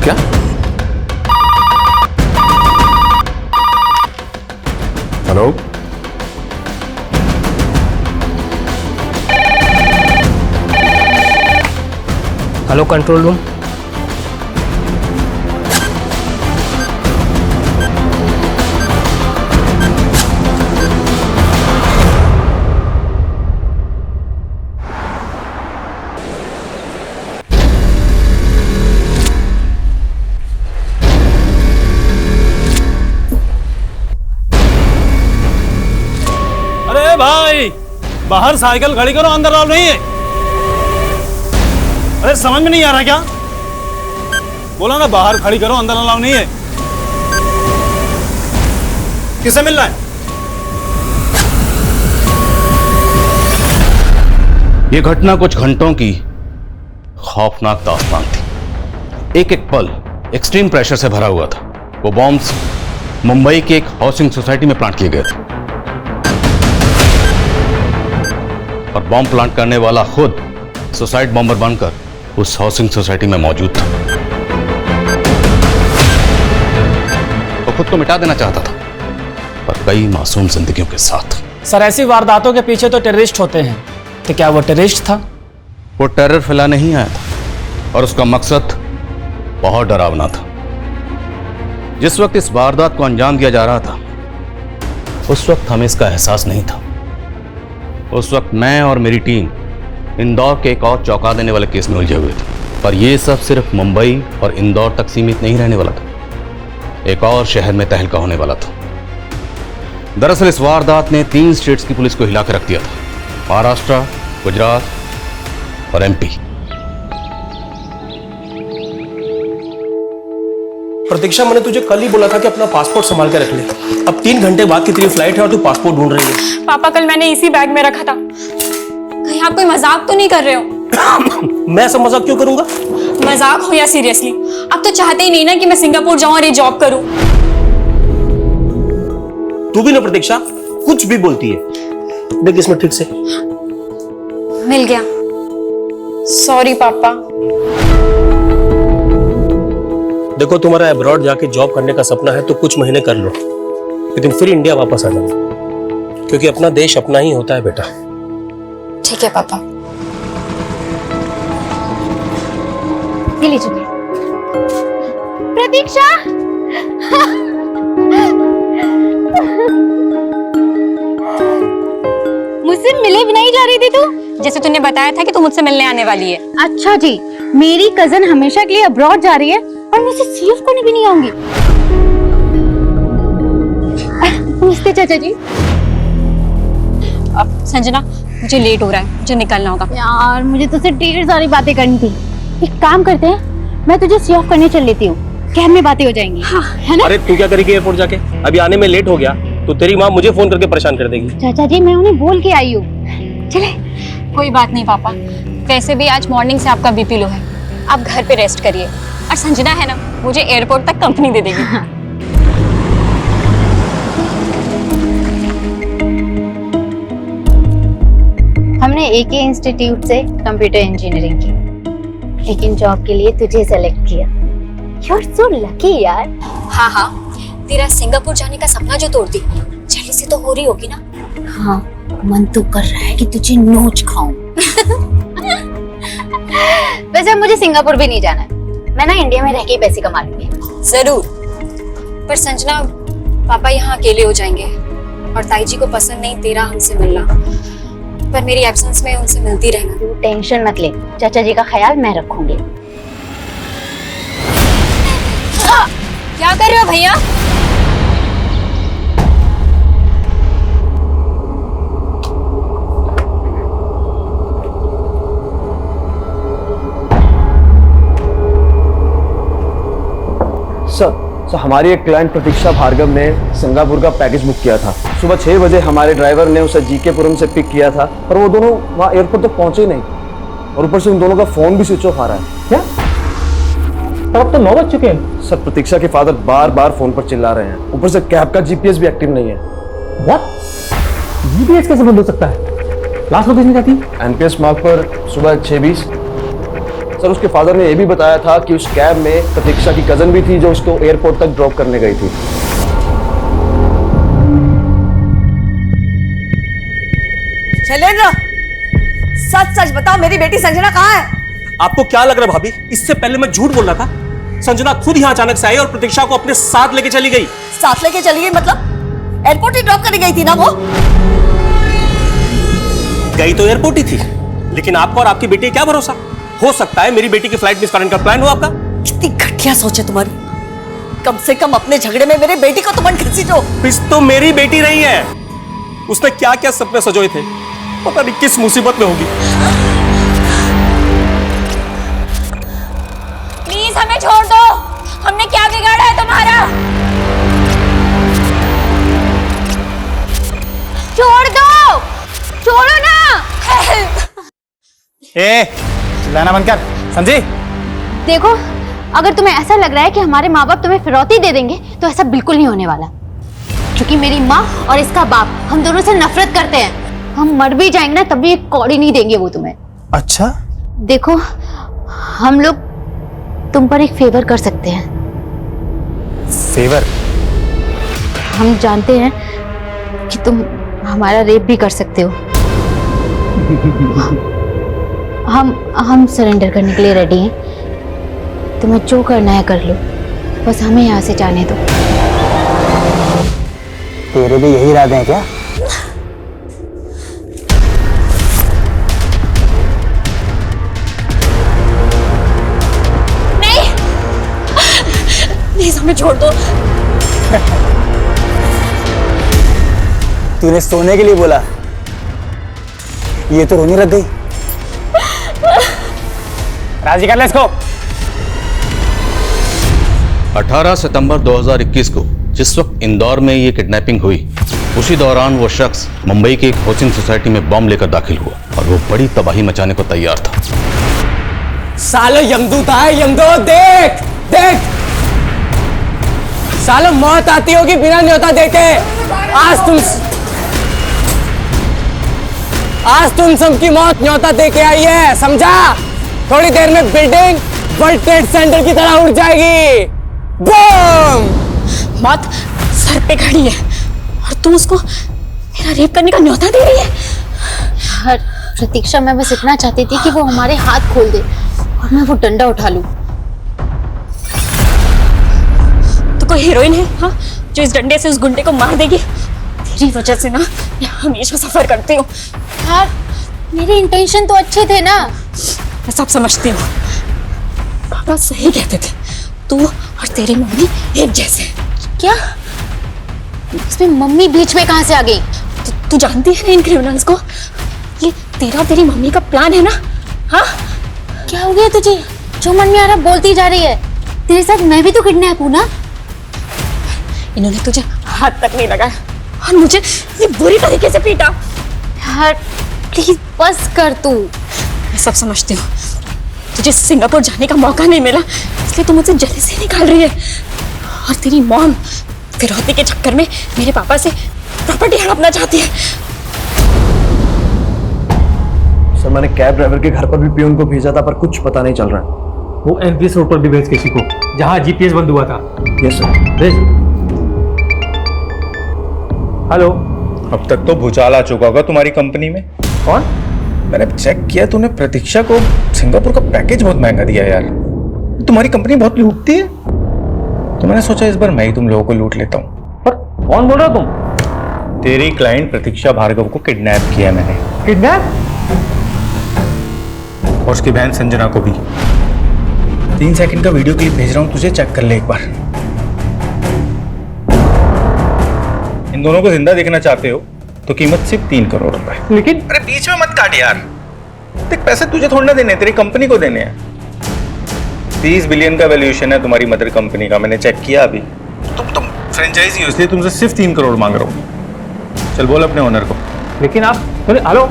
क्या? Hello? Hello control room. अरे भाई, बाहर साइकिल खड़ी करो, अंदर अलाउ नहीं है। अरे समझ में नहीं आ रहा क्या? बोला ना बाहर खड़ी करो, अंदर अलाउ नहीं है। किसे मिलना है? ये घटना कुछ घंटों की खौफनाक दास्तान थी। एक एक पल एक्सट्रीम प्रेशर से भरा हुआ था। वो बॉम्ब्स मुंबई के एक हाउसिंग सोसाइटी में प्लांट किए गए थे और बॉम्ब प्लांट करने वाला खुद सुसाइड बॉम्बर बनकर उस हाउसिंग सोसाइटी में मौजूद था। वो खुद को मिटा देना चाहता था, पर कई मासूम जिंदगियों के साथ। सर, ऐसी वारदातों के पीछे तो टेररिस्ट होते हैं, तो क्या वो टेररिस्ट था? वो टेरर फैलाने नहीं आया था और उसका मकसद बहुत डरावना था। जिस वक्त इस वारदात को अंजाम दिया जा रहा था, उस वक्त हमें इसका एहसास नहीं था। उस वक्त मैं और मेरी टीम इंदौर के एक और चौंका देने वाले केस में उलझे हुए थे। पर यह सब सिर्फ मुंबई और इंदौर तक सीमित नहीं रहने वाला था। एक और शहर में तहलका होने वाला था। दरअसल इस वारदात ने 3 स्टेट्स की पुलिस को हिला कर रख दिया था: महाराष्ट्र, गुजरात और एमपी। प्रतीक्षा, मैंने तुझे कल ही बोला था कि अपना पासपोर्ट संभाल के रख ले। अब 3 घंटे बाद की तेरी फ्लाइट है और तू पासपोर्ट ढूंढ रही है। पापा, कल मैंने इसी बैग में रखा था। कहीं आप कोई मजाक तो नहीं कर रहे हो? मैं ऐसा मजाक क्यों करूंगा? मजाक हो या सीरियसली, आप तो चाहते ही नहीं ना कि मैं सिंगापुर जाऊं और ये जॉब करूं। तू भी ना प्रतीक्षा, कुछ भी बोलती है। देख इसमें ठीक से मिल गया। सॉरी पापा। देखो, तुम्हारा अब्रॉड जाके जॉब करने का सपना है तो कुछ महीने कर लो, लेकिन फिर इंडिया वापस आ जाओ, क्योंकि अपना देश अपना ही होता है बेटा। ठीक है पापा। ये लीजिए प्रतीक्षा। मुझसे मिले भी नहीं जा रही थी तू? जैसे तूने बताया था कि तू मुझसे मिलने आने वाली है। अच्छा जी, मेरी कजन हमेशा के लिए अब्रॉड जा रही है और मुझसे सीएफ करने भी नहीं आऊंगी। नमस्ते चाचा जी। अब संजना, मुझे लेट हो रहा है, मुझे निकलना होगा। यार, मुझे तुझसे ढेर सारी बातें करनी थी। एक काम करते हैं, मैं तुझे सीएफ करने चल लेती हूँ, कैब में बातें हो जाएंगी। हाँ, है ना? अरे तू क्या करेगी एयरपोर्ट जाके? अभी आने में लेट हो गया तो तेरी माँ मुझे फोन करके परेशान कर देगी। चाचा जी, मैं उन्हें बोल के आई हूँ। चले। कोई बात नहीं पापा, वैसे भी आज मॉर्निंग से आपका बीपी लो है, आप घर पे रेस्ट करिए। और संजना है ना, मुझे एयरपोर्ट तक कंपनी दे देगी। हाँ। हमने एक ही इंस्टीट्यूट से कंप्यूटर इंजीनियरिंग की, लेकिन जॉब के लिए तुझे सेलेक्ट किया। You're so lucky यार। हाँ हाँ, तेरा सिंगापुर जाने का सपना जो तोड़ दी, जल्दी से तो हो रही होगी ना? हाँ, मन तो कर रहा है कि तुझे नोच खाऊं। वैसे मुझे सिंगापुर भी नहीं जाना है, मैं ना इंडिया में रह के ही पैसे कमा लूंगी। जरूर, पर संजना पापा यहाँ अकेले हो जाएंगे और ताई जी को पसंद नहीं तेरा हमसे मिलना, पर मेरी एब्सेंस में उनसे मिलती रहना। तू टेंशन मत ले, चाचा जी का ख्याल मैं रखूंगी। क्या कर रहे हो भैया? सर, हमारी एक क्लाइंट प्रतीक्षा भार्गव ने सिंगापुर का पैकेज बुक किया था। सुबह 6 बजे हमारे ड्राइवर ने उसे जीकेपुरम से पिक किया था, पर वो दोनों वहाँ एयरपोर्ट तक पहुंचे ही नहीं, और ऊपर से उन दोनों का फोन भी स्विच ऑफ आ रहा है। क्या? पर अब तो 9 बज चुके हैं। सर, प्रतीक्षा के फादर बार बार फोन पर चिल्ला रहे हैं, ऊपर से कैब का जीपीएस भी एक्टिव नहीं है। व्हाट? जीपीएस कैसे बंद हो सकता है? लास्ट लोकेशन क्या थी? एनपीएस मार्क पर सुबह 6:20। सर उसके फादर ने यह भी बताया था कि उस कैब में प्रतीक्षा की कजन भी थी जो उसको एयरपोर्ट तक ड्रॉप करने गई थी। शैलेंद्र, सच सच बताओ, मेरी बेटी संजना कहाँ है? आपको क्या लग रहा है भाभी, इससे पहले मैं झूठ बोल रहा था? संजना खुद यहाँ अचानक से आई और प्रतीक्षा को अपने साथ लेके चली गई। साथ लेके चली गई मतलब? एयरपोर्ट ही ड्रॉप करने गई थी ना वो? गई तो एयरपोर्ट ही थी, लेकिन आपको और आपकी बेटी क्या भरोसा, हो सकता है मेरी बेटी की फ्लाइट मिस करने का प्लान हो आपका। कितनी घटिया सोच है तुम्हारी। कम से कम अपने झगड़े में मेरी बेटी को तो मत घसीटो। मिस तो मेरी बेटी रही है, उसने क्या क्या सपने सजोए थे, पता नहीं किस मुसीबत में होगी। प्लीज हमें छोड़ दो, हमने क्या बिगाड़ा है तुम्हारा? छोड़ दो, छोड़ो ना। ए चिल्लाना बंद कर, समझी? देखो, अगर तुम्हें ऐसा लग रहा है कि हमारे माँ बाप तुम्हें फिरौती दे देंगे तो ऐसा बिल्कुल नहीं होने वाला, क्योंकि मेरी माँ और इसका बाप हम दोनों से नफरत करते हैं। हम मर भी जाएंगे ना तब भी एक कौड़ी नहीं देंगे वो तुम्हें। अच्छा, देखो, हम लोग तुम पर एक फेवर कर सकते हैं। फेवर? हम जानते हैं कि तुम हमारा रेप भी कर सकते हो। हम सरेंडर करने के लिए रेडी हैं। तुम्हें जो करना है कर लो, बस हमें यहाँ से जाने दो। तेरे भी यही इरादे हैं क्या? प्लीज हमें छोड़ दो। तूने सोने के लिए बोला, ये तो रोने लग गई। राजी कर ले इसको। 18 सितंबर 2021 को जिस वक्त इंदौर में ये किडनैपिंग हुई, उसी दौरान वो शख्स मुंबई की एक कोचिंग सोसाइटी में बम लेकर दाखिल हुआ और वो बड़ी तबाही मचाने को तैयार था। सालो यमदूत आए, यमदूत देख देख। सालो मौत आती होगी बिना न्योता देके। आज तुम सबकी मौत न्योता देके आई है, समझा? थोड़ी देर में बिल्डिंग वर्ल्ड ट्रेड सेंटर की तरह उड़ जाएगी। बूम! मौत सर पे खड़ी है और तू उसको मेरा रेप करने का न्योता दे रही है। हर प्रतीक्षा, मैं बस इतना चाहती थी कि वो हमारे हाथ खोल दे और मैं वो डंडा उठा लूं। तो कोई हीरोइन है हाँ, जो इस डंडे से उस गुंडे को मार देगी? तेरी वजह से ना मैं हमेशा सफर करती हूँ। यार, मेरे इंटेंशन तो अच्छे थे ना। मैं सब समझती हूँ, पापा सही कहते थे, तू और तेरी मम्मी एक जैसे। क्या? इसमें मम्मी बीच में कहां से आ गई? तू जानती है ना इन क्रिमिनल्स को? ये तेरा और तेरी मम्मी का प्लान है ना? हाँ? क्या हो गया तुझे? जो मन में आ रहा बोलती जा रही है। तेरे साथ मैं भी तो किडनैप हूं ना। इन्होंने तुझे हाथ तक नहीं लगाया और मुझे ये बुरी तरीके से पीटा। यार प्लीज बस कर तू। मैं सब समझती हूँ, तुझे सिंगापुर जाने का मौका नहीं मिला इसलिए तू मुझसे जेलसी निकाल रही है, और तेरी मॉम फिरौती के चक्कर में मेरे पापा से प्रॉपर्टी हड़पना चाहती है। सर, मैंने कैब ड्राइवर के घर पर भी पियून को भेजा था, पर कुछ पता नहीं चल रहा है। वो एनपीएस रोड पर भी भेज किसी को, जहां जीपीएस बंद हुआ था। Yes sir. भेज। हेलो। अब तक तो भूचाल आ चुका होगा तुम्हारी कंपनी में। कौन? मैंने चेक किया, तूने प्रतीक्षा को सिंगापुर का पैकेज बहुत महंगा दिया यार। तुम्हारी कंपनी बहुत लूटती है, तो मैंने सोचा इस बार मैं ही तुम लोगों को लूट लेता हूँ। पर कौन बोल रहा हो तुम? तेरी क्लाइंट प्रतीक्षा भार्गव को किडनैप किया मैंने। किडनैप? और उसकी बहन संजना को भी। 3 सेकंड का वीडियो क्लिप भेज रहा हूँ तुझे, चेक कर ले एक बार। इन दोनों को जिंदा देखना चाहते हो तो कीमत सिर्फ 3 करोड़ रुपए। लेकिन अरे बीच में मत काट यार, देख पैसे तुझे थोड़ा ना देने, तेरी कंपनी को देने हैं। 30 बिलियन का वैल्यूएशन है तुम्हारी मदर कंपनी का, मैंने चेक किया अभी। तुम फ्रेंचाइजी हो इसलिए तुमसे सिर्फ 3 करोड़ मांग रहा हूँ। चल बोल अपने ओनर को। लेकिन आप हेलो,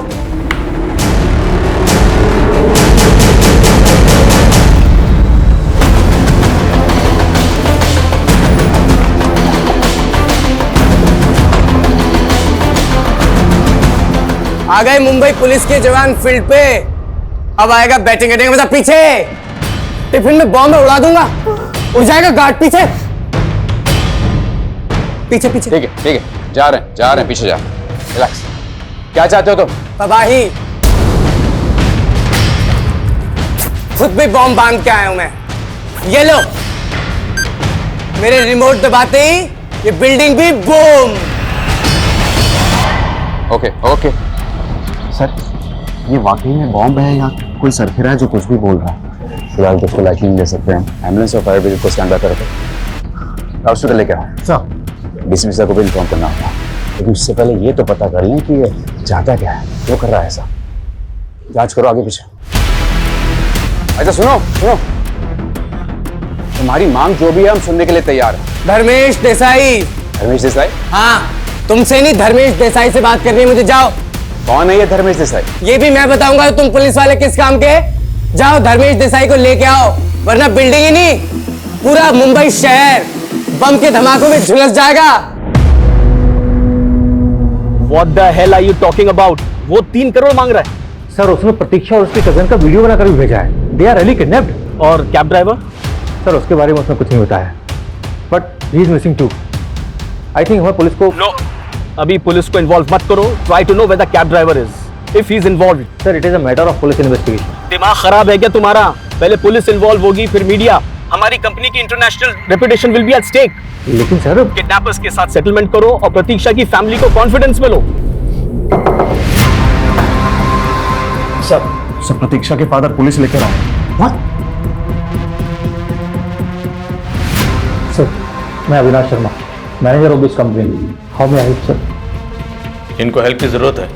आ गए मुंबई पुलिस के जवान फील्ड पे। अब आएगा बैटिंग करने का मजा। पीछे टिफिन में बॉम्ब उड़ा दूंगा, उड़ जाएगा गार्ड। पीछे पीछे पीछे। ठीक है जा रहे हैं पीछे जा। रिलैक्स। क्या चाहते हो तुम? तबाही। खुद भी बॉम्ब बांध के आया हूं मैं। ये लो, मेरे रिमोट दबाते ही ये बिल्डिंग भी बूम। ओके सर, ये वाकई में बॉम्ब है या कोई सरफिरा है जो कुछ भी बोल रहा है? फिलहाल तो उसको लाइटनिंग नहीं ले सकते हैं। एम्बुलेंस और फायर ब्रिगेड को स्टैंड बाय करो। हॉस्पिटल लेके आओ सर। डीसीपी सर को भी इन्फॉर्म करना होगा, लेकिन उससे पहले ये तो पता कर लें कि ये चाहता क्या है, क्यों कर रहा है ऐसा। जांच करो आगे पीछे। अच्छा सुनो, तुम्हारी मांग जो भी है हम सुनने के लिए तैयार हैं। धर्मेश देसाई। धर्मेश देसाई? हाँ, तुमसे नहीं, धर्मेश देसाई से बात करनी है मुझे। जाओ। कौन है ये धर्मेश देसाई? ये भी मैं बताऊंगा। तुम पुलिस वाले किस काम के? जाओ धर्मेश देसाई को लेके आओ, वरना बिल्डिंग ही नहीं पूरा मुंबई शहर बम के धमाकों में झुलस जाएगा। What the hell are you talking about? वो 3 करोड़ मांग रहा है। सर उसने प्रतीक्षा और उसकी कजन का वीडियो बनाकर भी भेजा है। They are really kidnapped. और कैब ड्राइवर? सर उसके बारे में उसने कुछ नहीं बताया, but he is missing too. I think हमें पुलिस को नो, अभी पुलिस को इन्वॉल्व मत करो। Try to know where the cab driver is. If he is involve, sir it is a matter of police investigation. दिमाग खराब है क्या तुम्हारा? पहले पुलिस इन्वॉल्व होगी, फिर मीडिया। हमारी कंपनी की international reputation will be at stake. लेकिन सर किडनैपर्स के साथ सेटलमेंट करो और प्रतीक्षा की फैमिली को कॉन्फिडेंस में लो। सर प्रतीक्षा के फादर पुलिस लेकर आए। सर मैं Avinash Sharma, manager of this company. How may I help sir? इनको हेल्प की जरूरत है,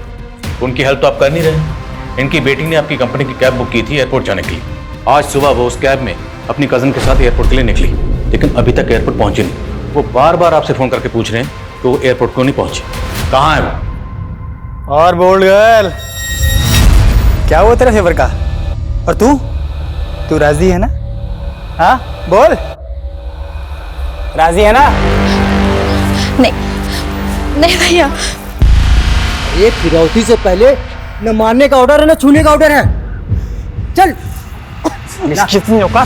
उनकी हेल्प तो आप कर नहीं रहे। इनकी बेटी ने आपकी कंपनी की कैब बुक की थी एयरपोर्ट जाने के लिए। आज सुबह वो उस कैब में अपनी कजन के साथ एयरपोर्ट के लिए निकली, लेकिन अभी तक एयरपोर्ट पहुंची नहीं। वो बार बार आपसे फोन करके पूछ रहे हैं कि वो एयरपोर्ट क्यों नहीं पहुंची, कहाँ है वो? और बोल्ड गर्ल, क्या हुआ तेरा फेवर का? और तू राजी है ना? हाँ बोल, राजी है ना? नहीं भैया, ये फिरौती से पहले न मारने का ऑर्डर है न छूने का ऑर्डर है। चल निश्चित नहीं होगा।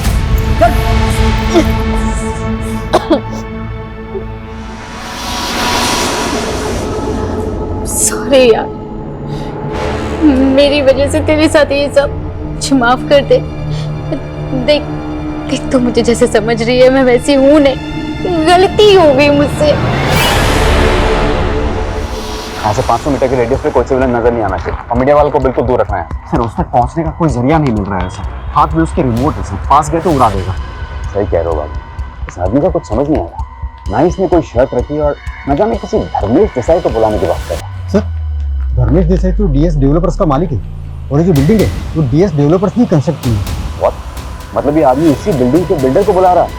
सॉरी यार, मेरी वजह से तेरे साथ ये सब। मुझे माफ कर दे। देख तू मुझे जैसे समझ रही है मैं वैसी हूं नहीं, गलती हो गई मुझसे। यहाँ से 500 मीटर के रेडियस पे कोई सिविलियन नजर नहीं आना चाहिए और मीडिया वालों को बिल्कुल दूर रखना है। सर उस तक पहुँचने का कोई जरिया नहीं मिल रहा है सर। हाथ में उसके रिमोट है सर, पास गए तो उड़ा देगा। सही कह रहे हो बाबू, इस आदमी का कुछ समझ नहीं आ रहा। ना इसने कोई शर्त रखी और न जाने किसी धर्मेश देसाई को बुलाने की बात कर रहा है। सर धर्मेश देसाई तो डीएस डेवलपर्स का मालिक है और ये जो बिल्डिंग है वो डीएस डेवलपर्स ने कंस्ट्रक्ट की है। व्हाट? मतलब ये आदमी इसी बिल्डिंग के बिल्डर को बुला रहा है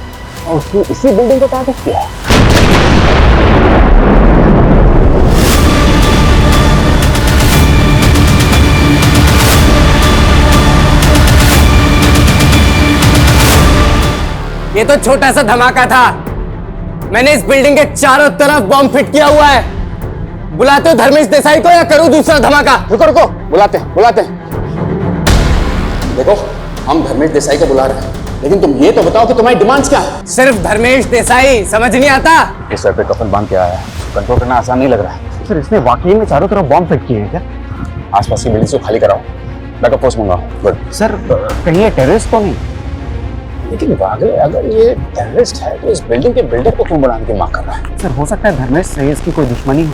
और उसने इसी बिल्डिंग को टारगेट किया है। ये तो छोटा सा धमाका था। मैंने इस बिल्डिंग के चारों तरफ बॉम्ब फिट किया हुआ है। बुलाते हो धर्मेश देसाई को या करूं दूसरा धमाका? रुको बुलाते हैं। देखो हम धर्मेश देसाई को बुला रहे हैं, लेकिन तुम ये तो बताओ कि तुम्हारी डिमांड्स क्या है? सिर्फ धर्मेश देसाई, समझ नहीं आता? इस सर पे कफन बांध के आया है, कंट्रोल करना आसान नहीं लग रहा है। सर इसने वाकई में चारों तरफ बॉम्ब फिट किए हैं क्या? आसपास की बिल्डिंग को खाली कराओ, बैकअप फोर्स मंगाओ। गुड। सर कहीं ये टेररिस्ट तो नहीं? लेकिन अगर ये टेररिस्ट है तो इस बिल्डिंग के बिल्डर को क्यों बुलाने की मांग कर रहा है? सर हो सकता है धर्मेश से इसकी कोई दुश्मनी हो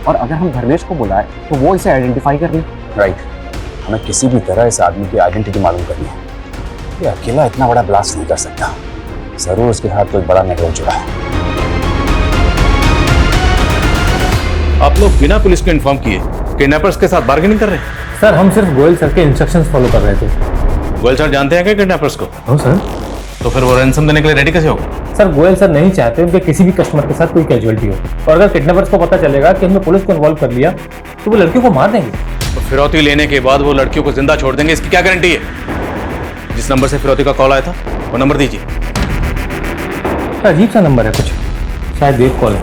और अगर हम धर्मेश को बुलाए तो वो इसे आइडेंटिफाई कर ले। राइट, हमें किसी भी तरह इस आदमी की आइडेंटिटी मालूम करनी है। ये अकेला इतना बड़ा ब्लास्ट नहीं कर सकता, जरूर उसके हाथ कोई बड़ा नेटवर्क जुड़ा है। आप लोग बिना पुलिस को इन्फॉर्म किए किडनैपर्स के साथ बार्गेनिंग कर रहे हैं? सर हम सिर्फ गोयल सर के इंस्ट्रक्शंस फॉलो कर रहे थे। गोयल सर जानते हैं क्या किडनैपर्स को? हाँ सर। तो फिर वो रैंसम देने के लिए रेडी कैसे होगा? सर गोयल सर नहीं चाहते उनके किसी भी कस्टमर के साथ कोई कैजुअलिटी हो, और अगर किडनैपर्स को पता चलेगा कि हमने पुलिस को इन्वॉल्व कर लिया तो वो लड़कियों को मार देंगे। तो फिरौती लेने के बाद वो लड़कियों को जिंदा छोड़ देंगे, इसकी क्या गारंटी है? जिस नंबर से फिरौती का कॉल आया था वो नंबर दीजिए। अजीब सा नंबर है कुछ, शायद वेब कॉल है।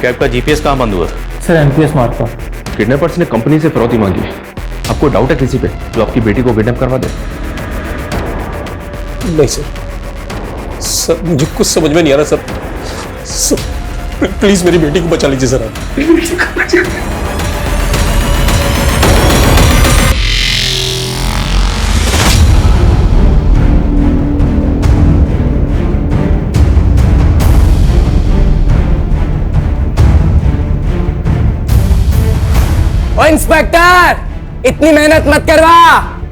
कैब का जीपीएस कहाँ बंद हुआ था? सर एमपीएस मार्क पर। किडनैपर्स ने कंपनी से फिरौती मांगी है, अब आपको डाउट है किसी पे जो आपकी बेटी को किडनैप करवा दे? नहीं सर, मुझे कुछ समझ में नहीं आ रहा सर, प्लीज मेरी बेटी को बचा लीजिए सर आप। ओ इंस्पेक्टर, इतनी मेहनत मत करवा।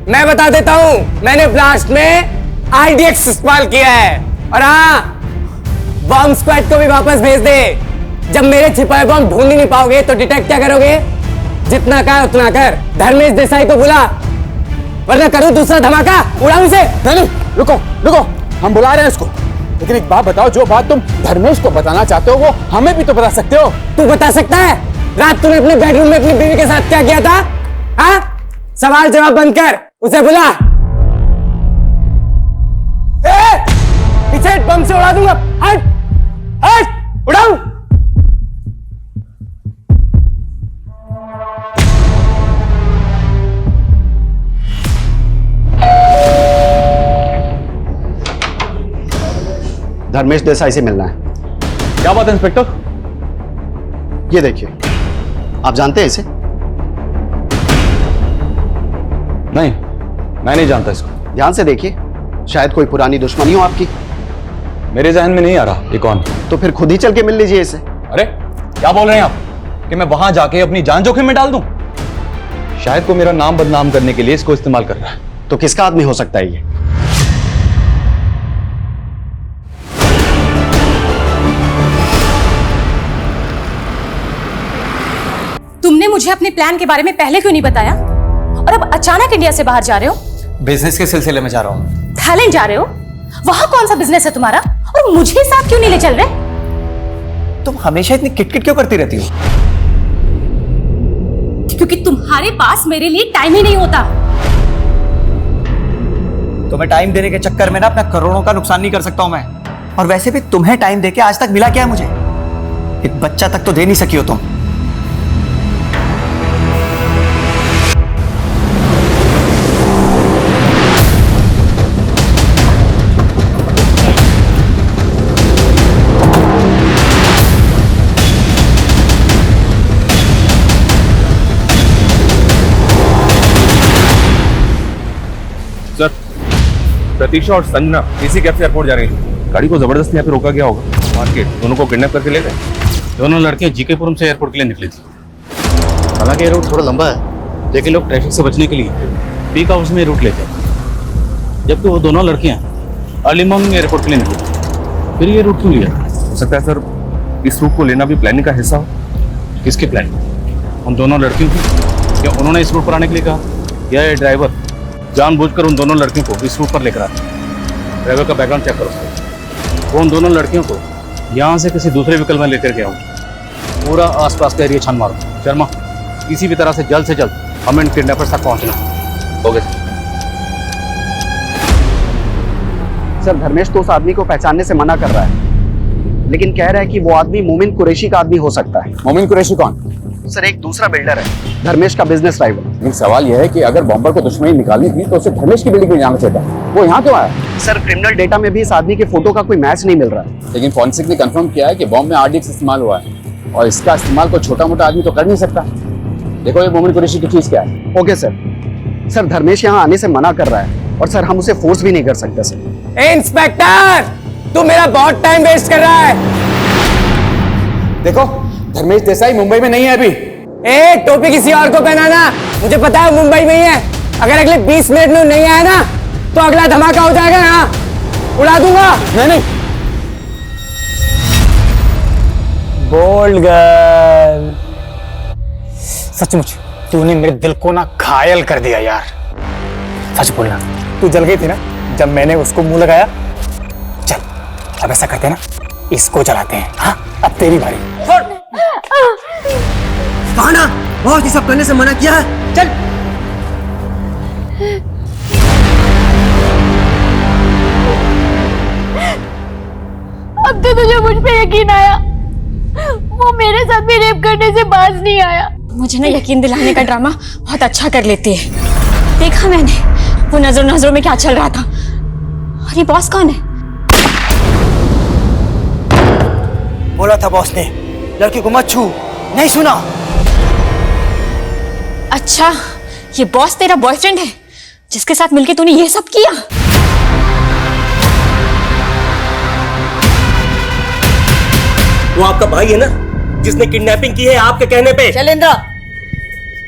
मैं बता देता हूं, मैंने ब्लास्ट में आरडीएक्स इस्तेमाल किया है। और हाँ, बॉम्ब स्क्वाड को भी वापस भेज दे। जब मेरे छिपाए बॉम्ब ढूंढ ही नहीं पाओगे तो डिटेक्ट क्या करोगे? जितना का उतना कर। धर्मेश देसाई को बुला, वरना करूं दूसरा धमाका, उड़ाऊं से। नहीं, रुको रुको, हम बुला रहे हैं उसको। लेकिन एक बात बताओ, जो बात तुम धर्मेश को बताना चाहते हो वो हमें भी तो बता सकते हो। तू बता सकता है रात तूने अपने बेडरूम में अपनी बीवी के साथ क्या किया था? हाँ, सवाल जवाब बंद कर, उसे बुला। पीछे बम से उड़ा दूंगा। हट हट, उड़ाऊं। धर्मेश देसाई से मिलना है। क्या बात है इंस्पेक्टर? ये देखिए, आप जानते हैं इसे? नहीं, मैं नहीं जानता इसको। ध्यान से देखिए, शायद कोई पुरानी दुश्मनी हो आपकी। मेरे जहन में नहीं आ रहा ये कौन। तो फिर खुद ही चल के मिल लीजिए इसे। अरे क्या बोल रहे हैं आप कि मैं वहां जाके अपनी जान जोखिम में डाल दूं? शायद को मेरा नाम बदनाम करने के लिए इसको इस्तेमाल कर रहा है। तो किसका आदमी हो सकता है ये? तुमने मुझे अपने प्लान के बारे में पहले क्यों नहीं बताया? और अब अचानक इंडिया से बाहर जा रहे हो? बिजनेस के सिलसिले में जा रहा हूँ। थाईलैंड जा रहे हो? वहां कौन सा बिजनेस है तुम्हारा? और मुझे साथ क्यों नहीं ले चल रहे? तुम हमेशा इतनी किटकिट क्यों करती रहती हो? क्योंकि तुम्हारे पास मेरे लिए टाइम ही नहीं होता। तुम्हें टाइम देने के चक्कर में ना अपना करोड़ों का नुकसान नहीं कर सकता हूं मैं। और वैसे भी तुम्हें टाइम देके आज तक मिला क्या है मुझे? एक बच्चा तक तो दे नहीं सकी हो तुम। सर, प्रतीक्षा और संजना इसी कैब से एयरपोर्ट जा रही थी। गाड़ी को जबरदस्ती यहाँ पे रोका गया होगा। मार्केट दोनों को किडनैप करके ले गए। दोनों लड़कियां जीकेपुरम से एयरपोर्ट के लिए निकली थी। हालांकि ये रूट थोड़ा लंबा है, लेकिन लोग ट्रैफिक से बचने के लिए पीक आवर्स में रूट लेते हैं। जबकि वो दोनों लड़कियां अर्ली मॉर्निंग एयरपोर्ट के लिए निकली। फिर ये रूट क्यों लिया? हो सकता है सर इस रूट को लेना भी प्लानिंग का हिस्सा हो। किसकी प्लानिंग? उन दोनों लड़कियों की? क्या उन्होंने इस रूट पर आने के लिए कहा, या ये ड्राइवर जानबूझकर उन दोनों लड़कियों को इस रूट पर लेकर आया? ड्राइवर का बैकग्राउंड चेक करो। वो उन दोनों लड़कियों को यहाँ से किसी दूसरे व्हीकल में लेकर गया हूँ। पूरा आसपास का एरिया छान मारो। शर्मा, किसी भी तरह से जल्द हमें इन किडनैपर्स तक पहुँचना। हो गया सर, धर्मेश तो उस आदमी को पहचानने से मना कर रहा है, लेकिन कह रहा है कि वो आदमी मोमिन कुरैशी का आदमी हो सकता है। मोमिन कुरैशी कौन? सर, एक दूसरा बिल्डर है, धर्मेश का बिजनेस राइवल। एक सवाल यह है कि अगर बॉम्बर को दुश्मनी निकालनी थी तो उसे धर्मेश की बिल्डिंग में जाना चाहिए था। वो यहाँ क्यों आया? सर, क्रिमिनल डेटा में भी इस आदमी के फोटो का कोई मैच नहीं मिल रहा है। लेकिन फॉरेंसिक ने कंफर्म किया है कि बॉम्ब में आरडीएक्स इस्तेमाल हुआ है, और इसका इस्तेमाल कोई छोटा मोटा आदमी तो कर नहीं सकता। देखो ये मोमिन कुरैशी की चीज क्या है। Okay sir. सर, धर्मेश यहाँ आने से मना कर रहा है, और सर हम उसे फोर्स भी नहीं कर सकते सर। इंस्पेक्टर, तू मेरा बहुत टाइम वेस्ट कर रहा है। देखो, धर्मेश देसाई मुंबई में नहीं है अभी। ए, टोपी किसी और को पहनाना, मुझे पता है मुंबई में ही है। अगर अगले 20 मिनट में नहीं आया ना तो अगला धमाका हो जाएगा, यहाँ उड़ा दूंगा। नहीं, बोल्ड गर्ल, सचमुच तूने मेरे दिल को ना घायल कर दिया यार। सच बोलना, तू जल गई थी ना जब मैंने उसको मुंह लगाया। चल अब ऐसा करते हैं ना, इसको जलाते हैं। हाँ, अब तेरी बारी। कहा ना, बहुत ही सब करने से मना किया है। चल। अब तो तुझे मुझ पे यकीन आया। वो मेरे साथ भी रेप करने से बाज नहीं आया। मुझे ना यकीन दिलाने का ड्रामा बहुत अच्छा कर लेती है। देखा मैंने वो नजरों नजरों में क्या चल रहा था। और ये बॉस कौन है? बोला था बॉस ने लड़की को मत छू, नहीं सुना। अच्छा, ये बॉस तेरा बॉयफ्रेंड है जिसके साथ मिलके तूने ये सब किया? वो आपका भाई है ना जिसने किडनैपिंग की है आपके कहने पे। शैलेंद्र,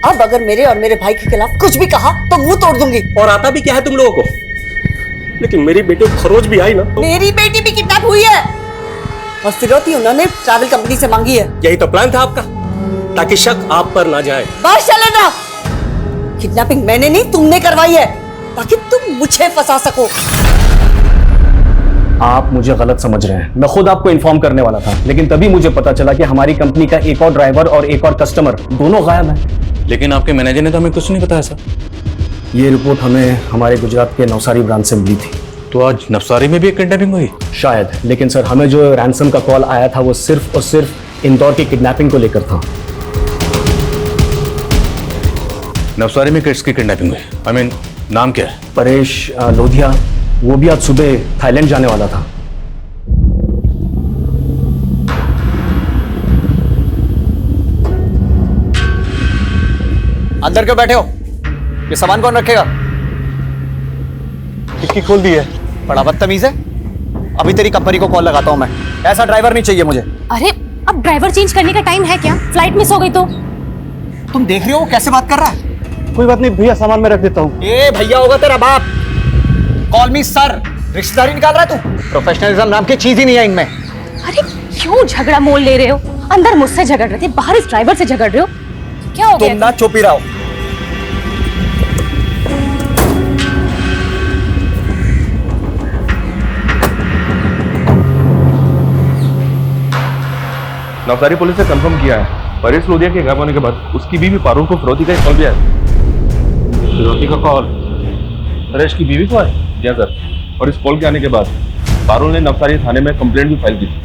अब अगर मेरे और मेरे भाई के खिलाफ कुछ भी कहा तो मुंह तोड़ दूंगी। और आता भी क्या है तुम लोगों को, लेकिन मेरी बेटी को खरोच भी आई ना तो... मेरी बेटी भी किडनैप हुई है और फिरौती उन्होंने ट्रैवल कंपनी से मांगी है। यही तो प्लान था आपका, ताकि शक आप पर ना जाए। बस शैलेंद्र, किडनैपिंग मैंने नहीं तुमने करवाई है ताकि तुम मुझे फंसा सको। आप मुझे गलत समझ रहे हैं। मैं खुद आपको इन्फॉर्म करने वाला था, लेकिन तभी मुझे पता चला कि हमारी कंपनी का एक और ड्राइवर और एक और कस्टमर दोनों गायब हैं। लेकिन आपके मैनेजर ने तो हमें कुछ नहीं बताया सर। ये रिपोर्ट हमें हमारे गुजरात के नवसारी ब्रांच से मिली थी। तो आज नवसारी में भी एक किडनैपिंग हुई? शायद, लेकिन सर हमें जो रैंसम का कॉल आया था वो सिर्फ और सिर्फ इंदौर की किडनैपिंग को लेकर था। नवसारी में किसकी किडनैपिंग हुई? आई मीन, नाम क्या है? परेश लोधिया, वो भी आज सुबह थाईलैंड जाने वाला था। अंदर क्यों बैठे हो? ये सामान कौन रखेगा? किसकी खोल दी है? बड़ा बदतमीज है। अभी तेरी कंपनी को कॉल लगाता हूं मैं। ऐसा ड्राइवर नहीं चाहिए मुझे। अरे अब ड्राइवर चेंज करने का टाइम है क्या? फ्लाइट मिस हो गई तो? तुम देख रहे हो कैसे बात कर रहा है? कोई बात नहीं भैया, सामान में रख देता हूँ। ए भैया होगा तेरा बाप। कॉल मी सर। रिश्तेदारी निकाल रहा है तू? प्रोफेशनलिज्म नाम की चीज ही नहीं है इनमें। अरे क्यों झगड़ा मोल ले रहे हो? अंदर मुझसे झगड़ रहे थे, बाहर इस ड्राइवर से झगड़ रहे हो, क्या हो गया? तुम ना चुप ही रहो। नवसारी पुलिस ने कंफर्म किया है परेश लोधिया के गायब होने के बाद उसकी बीवी पारुल को फिरौती का एक कॉल भी आया। फिरौती का कॉल परेश की बीवी को है? जी सर। और इस कॉल के आने के बाद पारुल ने नवसारी थाने में कंप्लेंट भी फाइल की थी।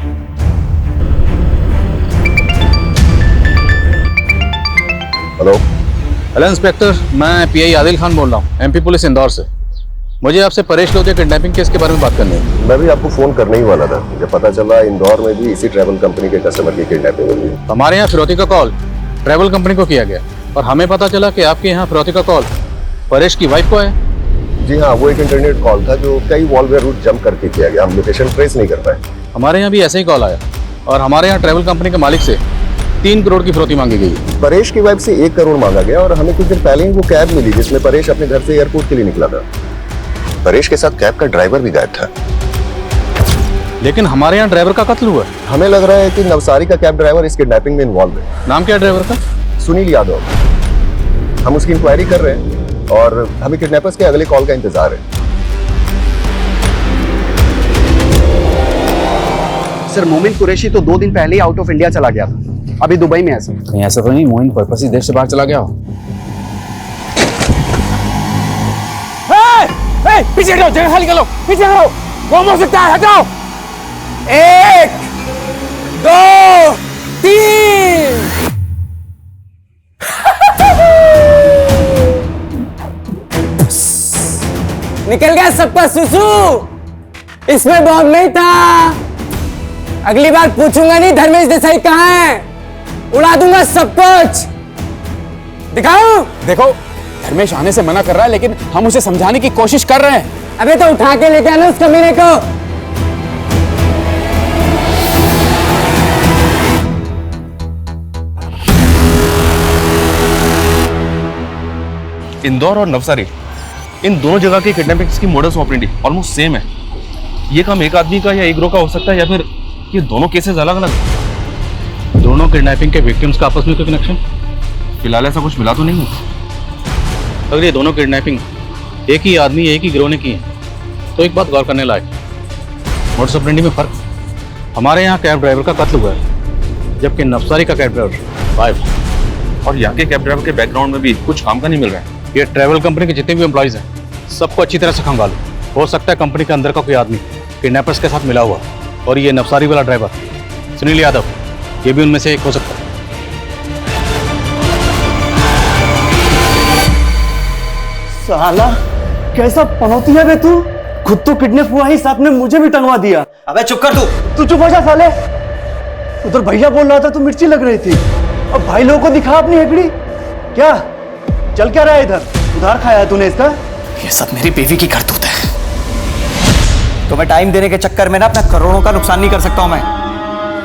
हेलो हेलो इंस्पेक्टर, मैं पीआई आदिल खान बोल रहा हूँ, एमपी पुलिस इंदौर से। मुझे आपसे परेश लोधिया किडनैपिंग केस के बारे में बात करनी है। मैं भी आपको फोन करने ही वाला था। मुझे पता चला इंदौर में भी इसी ट्रैवल कंपनी के कस्टमर की किडनैपिंग हुई है। हमारे यहाँ फिरौती का कॉल ट्रैवल कंपनी को किया गया और हमें पता चला कि आपके यहाँ फिरौती का कॉल परेश की वाइफ को है। जी हाँ, वो एक इंटरनेट कॉल था जो कई वॉलवेयर रूट जंप करके किया गया। हम लोकेशन ट्रेस नहीं कर पाए। हमारे यहाँ भी ऐसे ही कॉल आया और हमारे यहाँ ट्रैवल कंपनी के मालिक से 3 करोड़ की फिरौती मांगी गई। परेश की वाइफ से 1 करोड़ मांगा गया और हमें कुछ दिन पहले ही वो कैब मिली जिसमें परेश अपने घर से एयरपोर्ट के लिए निकला था। परेश के साथ कैब का ड्राइवर भी गायब था। लेकिन हमारे यहाँ ड्राइवर का कत्ल हुआ है। हमें लग रहा है कि नवसारी का कैब ड्राइवर इस किडनैपिंग में इन्वॉल्व है। नाम क्या है ड्राइवर का? सुनील यादव। हम उसकी इंक्वायरी कर रहे हैं और हमें किडनैपर्स के अगले कॉल का इंतजार है। सर मोमिन कुरैशी तो 2 दिन पहले ही आउट ऑफ इंडिया चला गया था, अभी दुबई में है सर। नहीं ऐसा तो नहीं, मोमिन पर्पस ही देश से बाहर चला गया हो। पीछे हटो, जगह खाली करो, पीछे हटो। कौन हो सकता है? हटाओ। 1 2 3। निकल गया सबका सुसु। इसमें बॉम्ब नहीं था। अगली बार पूछूंगा नहीं धर्मेश देसाई कहाँ है, उड़ा दूंगा सब कुछ। दिखाऊं? देखो धर्मेश आने से मना कर रहा है, लेकिन हम उसे समझाने की कोशिश कर रहे हैं। अबे तो उठा के लेके आना उस कमीने को। इंदौर और नवसारी, इन दोनों जगह की किडनैपिंग की मोडस ऑपरेंडी ऑलमोस्ट सेम है। ये काम एक आदमी का या एक ग्रोह का हो सकता है, या फिर ये दोनों केसेस अलग अलग हैं। दोनों किडनैपिंग के विक्टिम्स का आपस में कोई कनेक्शन? फिलहाल ऐसा कुछ मिला तो नहीं है। अगर ये दोनों किडनैपिंग एक ही आदमी एक ही गिरोह ने की है तो एक बात गौर करने लायक, मोडस ऑपरेंडी में फर्क। हमारे यहाँ कैब ड्राइवर का कत्ल हुआ है, जबकि नवसारी का कैब ड्राइवर गायब है। और यहाँ के कैब ड्राइवर के बैकग्राउंड में भी कुछ काम का नहीं मिल रहा है। ये ट्रैवल कंपनी के जितने भी एम्प्लॉइज हैं सबको अच्छी तरह से खंगालो। हो सकता है कंपनी के अंदर का कोई आदमी किडनैपर्स के साथ मिला हुआ, और ये नवसारी वाला ड्राइवर सुनील यादव, ये भी उनमें से एक हो सकता है। साला कैसा पनौती है बे तू? खुद तो किडनैप हुआ ही, साथ में मुझे भी टंगवा दिया। अबे चुप कर तू चुप हो जा साले। उधर भैया बोल रहा था तू मिर्ची लग रही थी, अब भाई लोगों को दिखा अपनी हेकड़ी। क्या चल क्या रहा है इधर? उधार खाया है तूने इसका? ये सब मेरी बीवी की करतूत है। तुम्हें टाइम देने के चक्कर में ना अपना करोड़ों का नुकसान नहीं कर सकता हूं मैं।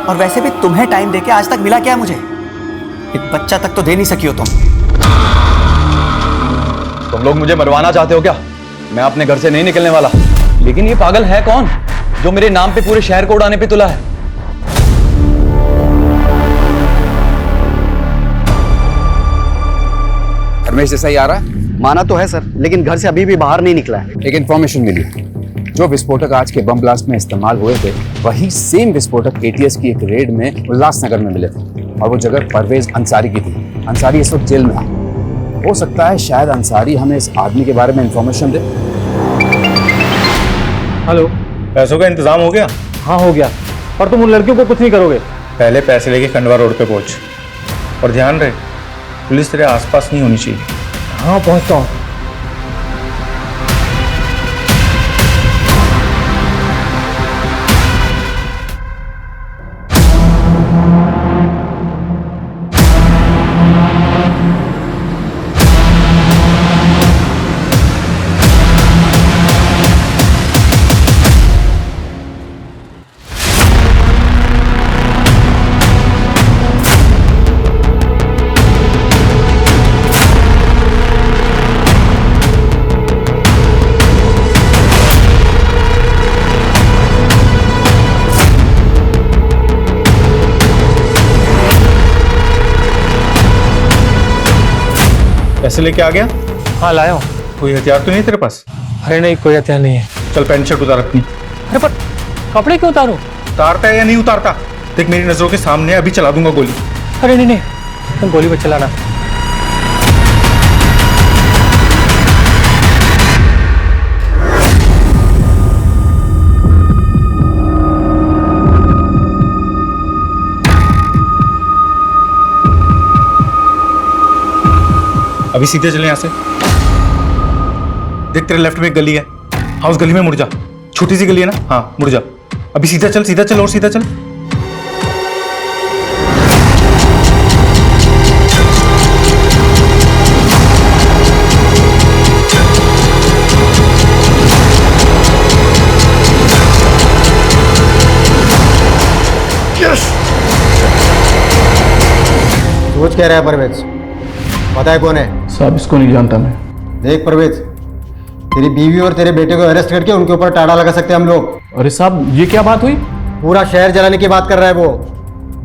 और वैसे भी तुम्हें टाइम देके आज तक मिला क्या है मुझे? एक बच्चा तक तो दे नहीं सकी हो तुम लोग मुझे मरवाना चाहते हो क्या? मैं अपने घर से नहीं निकलने वाला। लेकिन ये पागल है कौन जो मेरे नाम पे पूरे शहर को उड़ाने पे तुला है? धर्मेश देसाई आ रहा है? माना तो है सर, लेकिन घर से अभी भी बाहर नहीं निकला है। एक इंफॉर्मेशन मिली, जो विस्फोटक आज के बम ब्लास्ट में इस्तेमाल हुए थे वही सेम विस्फोटक एटीएस की एक रेड में उल्लासनगर में मिले थे, और वो जगह परवेज अंसारी की थी। अंसारी इस वक्त जेल में है। हो सकता है शायद अंसारी हमें इस आदमी के बारे में इंफॉर्मेशन दे। हेलो, पैसों का इंतजाम हो गया? हाँ हो गया, पर तुम उन लड़कियों को कुछ नहीं करोगे। पहले पैसे लेके खंडवा रोड पे पहुंच, और ध्यान रहे पुलिस तेरे आसपास नहीं होनी चाहिए। हाँ पहुंचता हूँ। पैसे लेके आ गया? हाँ लाया हूँ। कोई हथियार तो नहीं तेरे पास? अरे नहीं, कोई हथियार नहीं है। चल पैंट शर्ट उतार अपनी। अरे पर कपड़े क्यों उतारूं? उतारता है या नहीं उतारता? देख मेरी नजरों के सामने, अभी चला दूंगा गोली। अरे नहीं नहीं, तुम गोली मत चलाना। अभी सीधे चले यहां से। देख तेरे लेफ्ट में एक गली है, हाँ उस गली में मुड़ जा। छोटी सी गली है ना, हाँ मुड़ जा। अभी सीधा चल और सीधा चल। सोच क्या रहा है परवेज? पता है कौन है? साहब इसको नहीं जानता मैं। देख परवेज, तेरी बीवी और तेरे बेटे को अरेस्ट करके उनके ऊपर टाड़ा लगा सकते हैं हम लोग। अरे साहब ये क्या बात हुई? पूरा शहर जलाने की बात कर रहा है वो।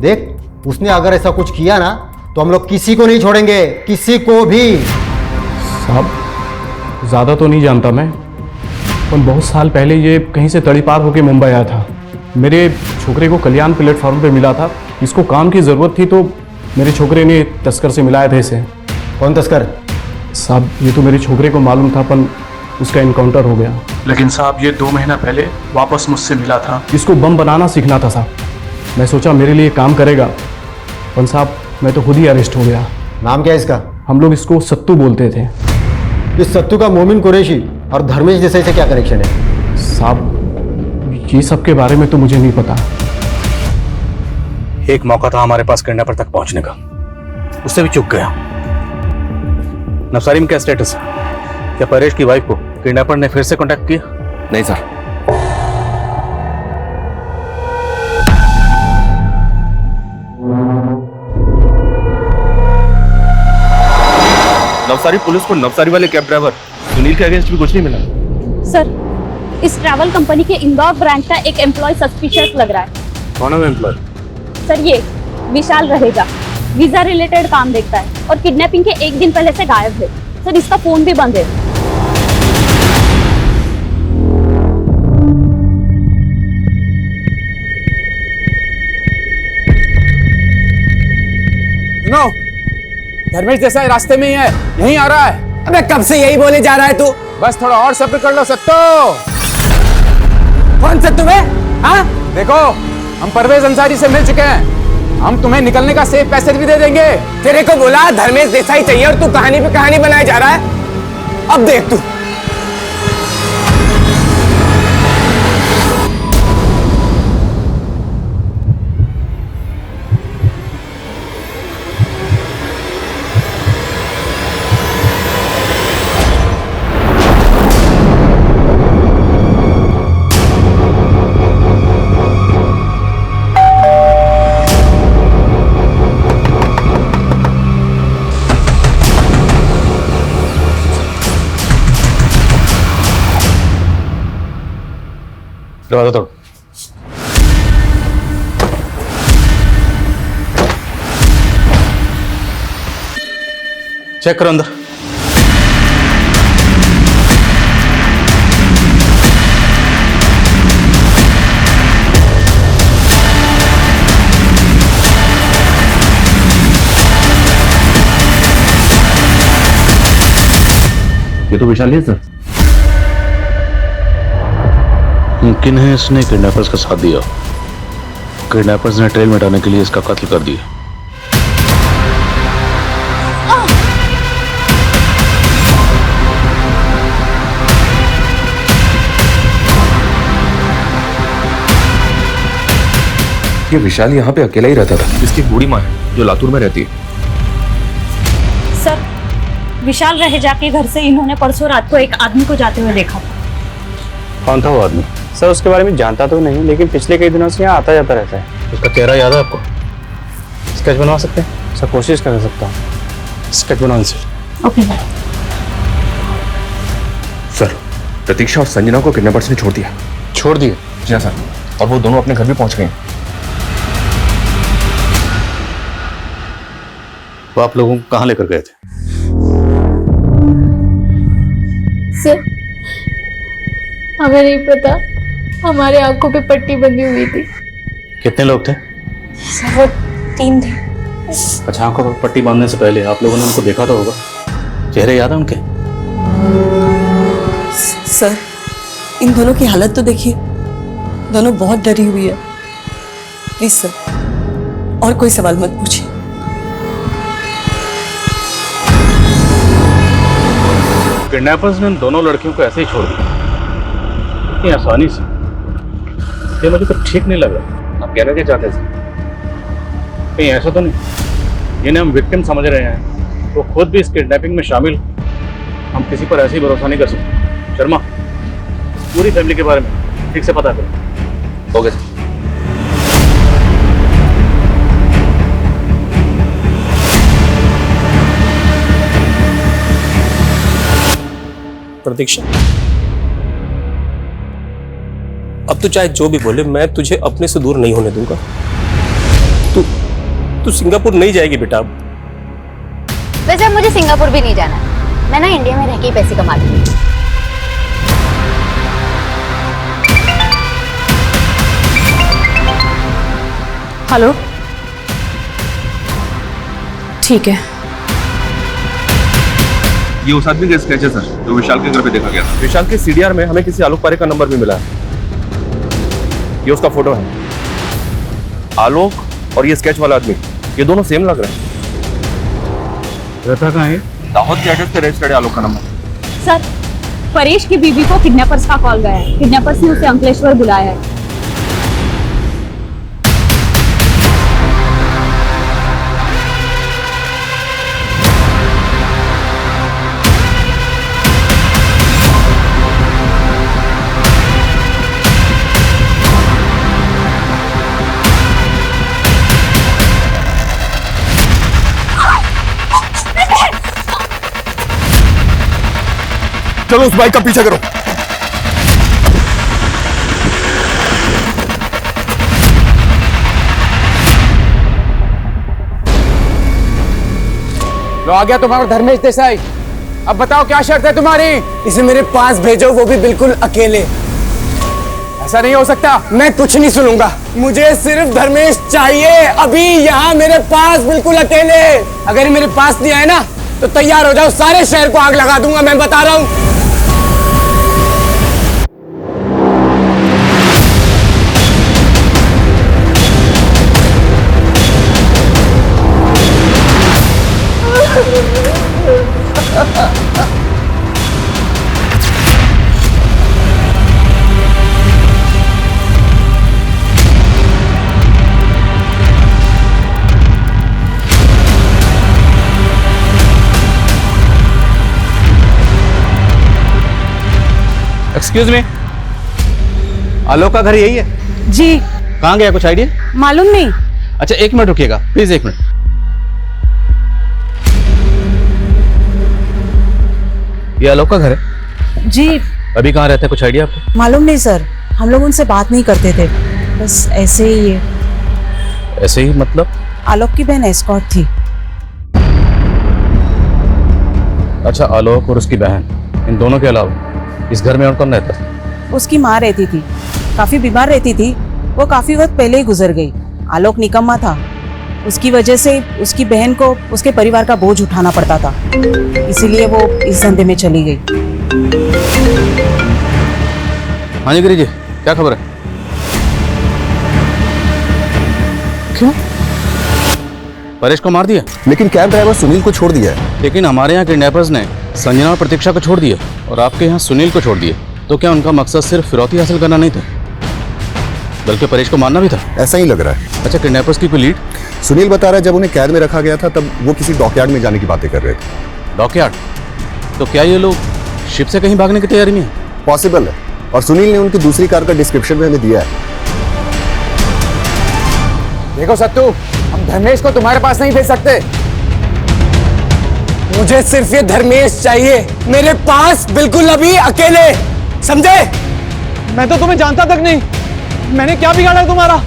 देख, उसने अगर ऐसा कुछ किया ना तो हम लोग किसी को नहीं छोड़ेंगे, किसी को भी। साहब ज़्यादा तो नहीं जानता मैं, पर बहुत साल पहले ये कहीं से तड़ी पार होकर मुंबई आया था। मेरे छोकरे को कल्याण प्लेटफॉर्म पे मिला था, इसको काम की ज़रूरत थी तो मेरे छोकरे ने तस्कर से मिलाया था इसे। कौन तस्कर? साहब ये तो मेरे छोकरे को मालूम था, पर उसका इनकाउंटर हो गया। लेकिन साहब ये 2 महीना पहले वापस मुझसे मिला था। इसको बम बनाना सीखना था साहब। मैं सोचा मेरे लिए काम करेगा, पर साहब मैं तो खुद ही अरेस्ट हो गया। नाम क्या है इसका? हम लोग इसको सत्तू बोलते थे। इस सत्तू का मोमिन कुरैशी और धर्मेश देसाई से क्या कनेक्शन है? साहब ये सब के बारे में तो मुझे नहीं पता। एक मौका था हमारे पास किडनैपर तक पहुंचने का, उससे भी चूक गया। नवसारी में क्या स्टेटस है? क्या परेश की वाइफ को किडनैपर ने फिर से कांटेक्ट किया? नहीं सर। नवसारी पुलिस को नवसारी वाले कैब ड्राइवर सुनील के अगेंस्ट भी कुछ नहीं मिला। सर, इस ट्रैवल कंपनी के इंदौर ब्रांच का एक एम्प्लॉय सस्पिशियस लग रहा है। कौन है वो एम्प्लॉय? सर ये विशाल रहेगा, वीजा रिलेटेड काम देखता है और किडनैपिंग के 1 दिन पहले से गायब है। सर इसका फोन भी बंद है। सुनो, धर्मेश देसाई रास्ते में ही है, यहीं आ रहा है। अबे कब से यही बोले जा रहा है तू? बस थोड़ा और सब्र कर लो सत्तो। कौन सत्तू है? हाँ देखो, हम परवेज अंसारी से मिल चुके हैं, हम तुम्हें निकलने का सेफ पैसेज भी दे देंगे। तेरे को बोला धर्मेश देसाई चाहिए और तू कहानी पे कहानी बनाए जा रहा है। अब देख तू। दरवाजा तोड़। चेक करो अंदर। ये तो विशाल ही है सर। मुमकिन है इसने किडनैपर्स का साथ दिया। किडनैपर्स ने ट्रेल मिटाने के लिए इसका कत्ल कर दिया। ये विशाल यहाँ पे अकेला ही रहता था। इसकी बूढ़ी माँ है जो लातूर में रहती है। सर, विशाल रहेजा के घर से इन्होंने परसों रात को एक आदमी को जाते हुए देखा था। कौन था वो आदमी? सर उसके बारे में जानता तो नहीं, लेकिन पिछले कई दिनों से यहाँ आता जाता रहता है। उसका चेहरा याद है आपको? स्केच बनवा सकते हैं? सर कोशिश कर सकता हूँ। स्केच बनवाने से। ओके सर, प्रतीक्षा और संजना को किडनैपर्स ने छोड़ दिया। छोड़ दिए? जी हाँ सर, और वो दोनों अपने घर भी पहुंच गए हैं। वो आप लोगों को कहाँ लेकर गए थे? सर, हमें नहीं पता, हमारे आंखों पे पट्टी बंधी हुई थी। कितने लोग थे? सर वो 3 थे। अच्छा, आंखों पर पट्टी बांधने से पहले आप लोगों ने उनको देखा तो होगा। चेहरे याद है उनके? सर, इन दोनों की हालत तो देखिए, दोनों बहुत डरी हुई है। प्लीज सर, और कोई सवाल मत पूछिए। किडनैपर्स ने उन दोनों लड़कियों को ऐसे ही छोड़ दिया इतनी आसानी से? ये मुझे तो ठीक नहीं लग रहा। आप कहना क्या चाहते हैं? कहीं ऐसा तो नहीं जिन्हें हम विक्टिम समझ रहे हैं वो खुद भी इस किडनैपिंग में शामिल? हम किसी पर ऐसे ही भरोसा नहीं कर सकते। शर्मा, पूरी फैमिली के बारे में ठीक से पता करो। Okay sir. प्रतीक्षा, अब तो चाहे जो भी बोले, मैं तुझे अपने से दूर नहीं होने दूंगा। तू सिंगापुर नहीं जाएगी बेटा। वैसे अब मुझे सिंगापुर भी नहीं जाना, मैं ना इंडिया में रह के ही पैसे कमा लूंगी। हेलो, ठीक है। ये उस आदमी का स्केच है सर, जो विशाल के घर पे देखा गया था। विशाल के सीडीआर में हमें किसी आलोक पारे का नंबर भी मिला है। ये उसका फोटो है। आलोक और ये स्केच वाला आदमी, ये दोनों सेम लग रहे हैं। रहता कहाँ है? दाहोद के एड्रेस पे रजिस्टर्ड है आलोक का नंबर। सर, परेश की बीवी को किडनैपर्स का कॉल गया है। किडनैपर्स ने उसे अंकलेश्वर बुलाया है। चलो उस बाइक का पीछा करो। लो आ गया तुम्हारा धर्मेश देसाई। अब बताओ क्या शर्त है तुम्हारी? इसे मेरे पास भेजो, वो भी बिल्कुल अकेले। ऐसा नहीं हो सकता। मैं कुछ नहीं सुनूंगा, मुझे सिर्फ धर्मेश चाहिए अभी यहाँ मेरे पास बिल्कुल अकेले। अगर ये मेरे पास नहीं आए ना तो तैयार हो जाओ, सारे शहर को आग लगा दूंगा, मैं बता रहा हूँ। एक्सक्यूज मी, आलोक का घर यही है? जी। कहाँ गया, कुछ आइडिया? मालूम नहीं। अच्छा 1 मिनट रुकिएगा प्लीज, 1 मिनट। ये आलोक का घर है? जी। अभी कहाँ रहता है, कुछ आइडिया आपको? मालूम नहीं सर, हम लोग उनसे बात नहीं करते थे, बस ऐसे ही है। ऐसे ही मतलब? आलोक की बहन एस्कॉर्ट थी। अच्छा, आलोक और उसकी बहन, इन दोनों के अलावा इस घर में और कौन रहता था? उसकी माँ रहती थी, काफी बीमार रहती थी, वो काफी वक्त पहले ही गुजर गई। आलोक निकम्मा था, उसकी वजह से उसकी बहन को उसके परिवार का बोझ उठाना पड़ता था, इसीलिए वो इस धंधे में चली गई। हाँ जी गिरी जी, क्या खबर है? क्यों? परेश को मार दिया? लेकिन कैब ड्राइवर सुनील को छोड़ दिया है। लेकिन हमारे यहाँ किडनैपर्स ने संजना और प्रतीक्षा को छोड़ दिया और आपके यहाँ सुनील को छोड़ दिया, तो क्या उनका मकसद सिर्फ फिरौती हासिल करना नहीं था, बल्कि परेश को मारना भी था? ऐसा ही लग रहा है। अच्छा, किडनैपर्स की कोई लीड? सुनील बता रहा है जब उन्हें कैद में रखा गया था तब वो किसी डॉकयार्ड में जाने की बातें कर रहे थे। डॉकयार्ड? तो क्या ये लोग शिप से कहीं भागने की तैयारी में है? पॉसिबल है, और सुनील ने उनकी दूसरी कार का डिस्क्रिप्शन में हमें दिया है। देखो सत्तू, हम धर्मेश को तुम्हारे पास नहीं भेज सकते। मुझे सिर्फ ये धर्मेश चाहिए मेरे पास, बिल्कुल अभी अकेले, समझे? मैं तो तुम्हें जानता तक नहीं, मैंने क्या बिगाड़ा है तुम्हारा?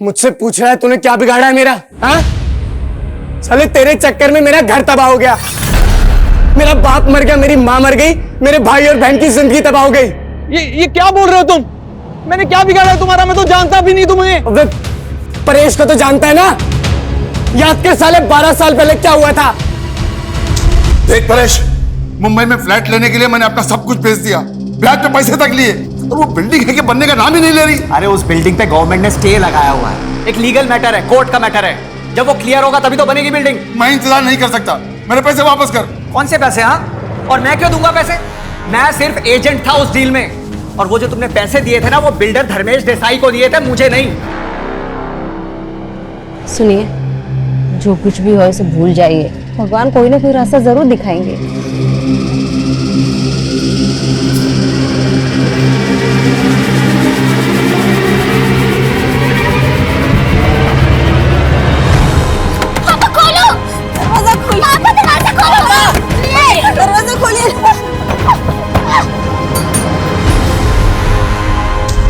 मुझसे पूछ रहा है तूने क्या बिगाड़ा है मेरा? हाँ? साले तेरे चक्कर में मेरा घर तबाह हो गया, मेरा बाप मर गया, मेरी माँ मर गई, मेरे भाई और बहन की जिंदगी तबाह हो गई। ये क्या बोल रहे हो तुम? मैंने क्या बिगाड़ा है तुम्हारा? मैं तो जानता भी नहीं तुम्हें। परेश को तो जानता है ना? याद कर साले 12 साल पहले क्या हुआ था। देख परेश, मुंबई में फ्लैट लेने के लिए मैंने अपना सब कुछ बेच दिया, ब्याज पे पैसे तक लिए, और वो बिल्डिंग है कि बनने का नाम ही नहीं ले रही। अरे उस बिल्डिंग पे गवर्नमेंट ने स्टे लगाया हुआ है, एक लीगल मैटर है, कोर्ट का मैटर है, जब वो क्लियर होगा तभी तो बनेगी बिल्डिंग। मैं इंतजार नहीं कर सकता, मेरे पैसे वापस कर। कौन से पैसे? हाँ, और मैं क्यों दूंगा पैसे? मैं सिर्फ एजेंट था उस डील में, और वो जो तुमने पैसे दिए थे ना, वो बिल्डर धर्मेश देसाई को दिए थे, मुझे नहीं। सुनिए, जो कुछ भी हो इसे भूल जाइए, भगवान कोई ना कोई रास्ता जरूर दिखाएंगे।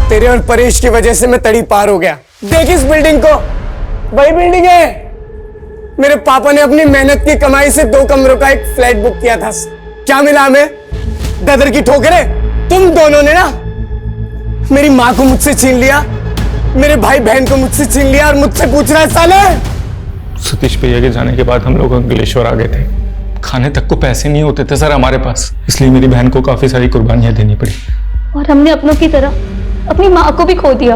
तेरे और परेश की वजह से मैं तड़ी पार हो गया। देख इस बिल्डिंग को, वही बिल्डिंग है। मेरे पापा ने अपनी मेहनत की कमाई से 2 कमरों का एक फ्लैट बुक किया था। क्या मिला हमें? ददर की ठोकरें। तुम दोनों ने ना मेरी माँ को मुझसे छीन लिया, मेरे भाई बहन को मुझसे छीन लिया, और मुझसे पूछ रहा है साले। सतीश भैया के जाने के बाद हम लोग अंकलेश्वर आ गए थे, खाने तक को पैसे नहीं होते थे सर हमारे पास, इसलिए मेरी बहन को काफी सारी कुर्बानियां देनी पड़ी। और हमने अपनों की तरह अपनी माँ को भी खो दिया।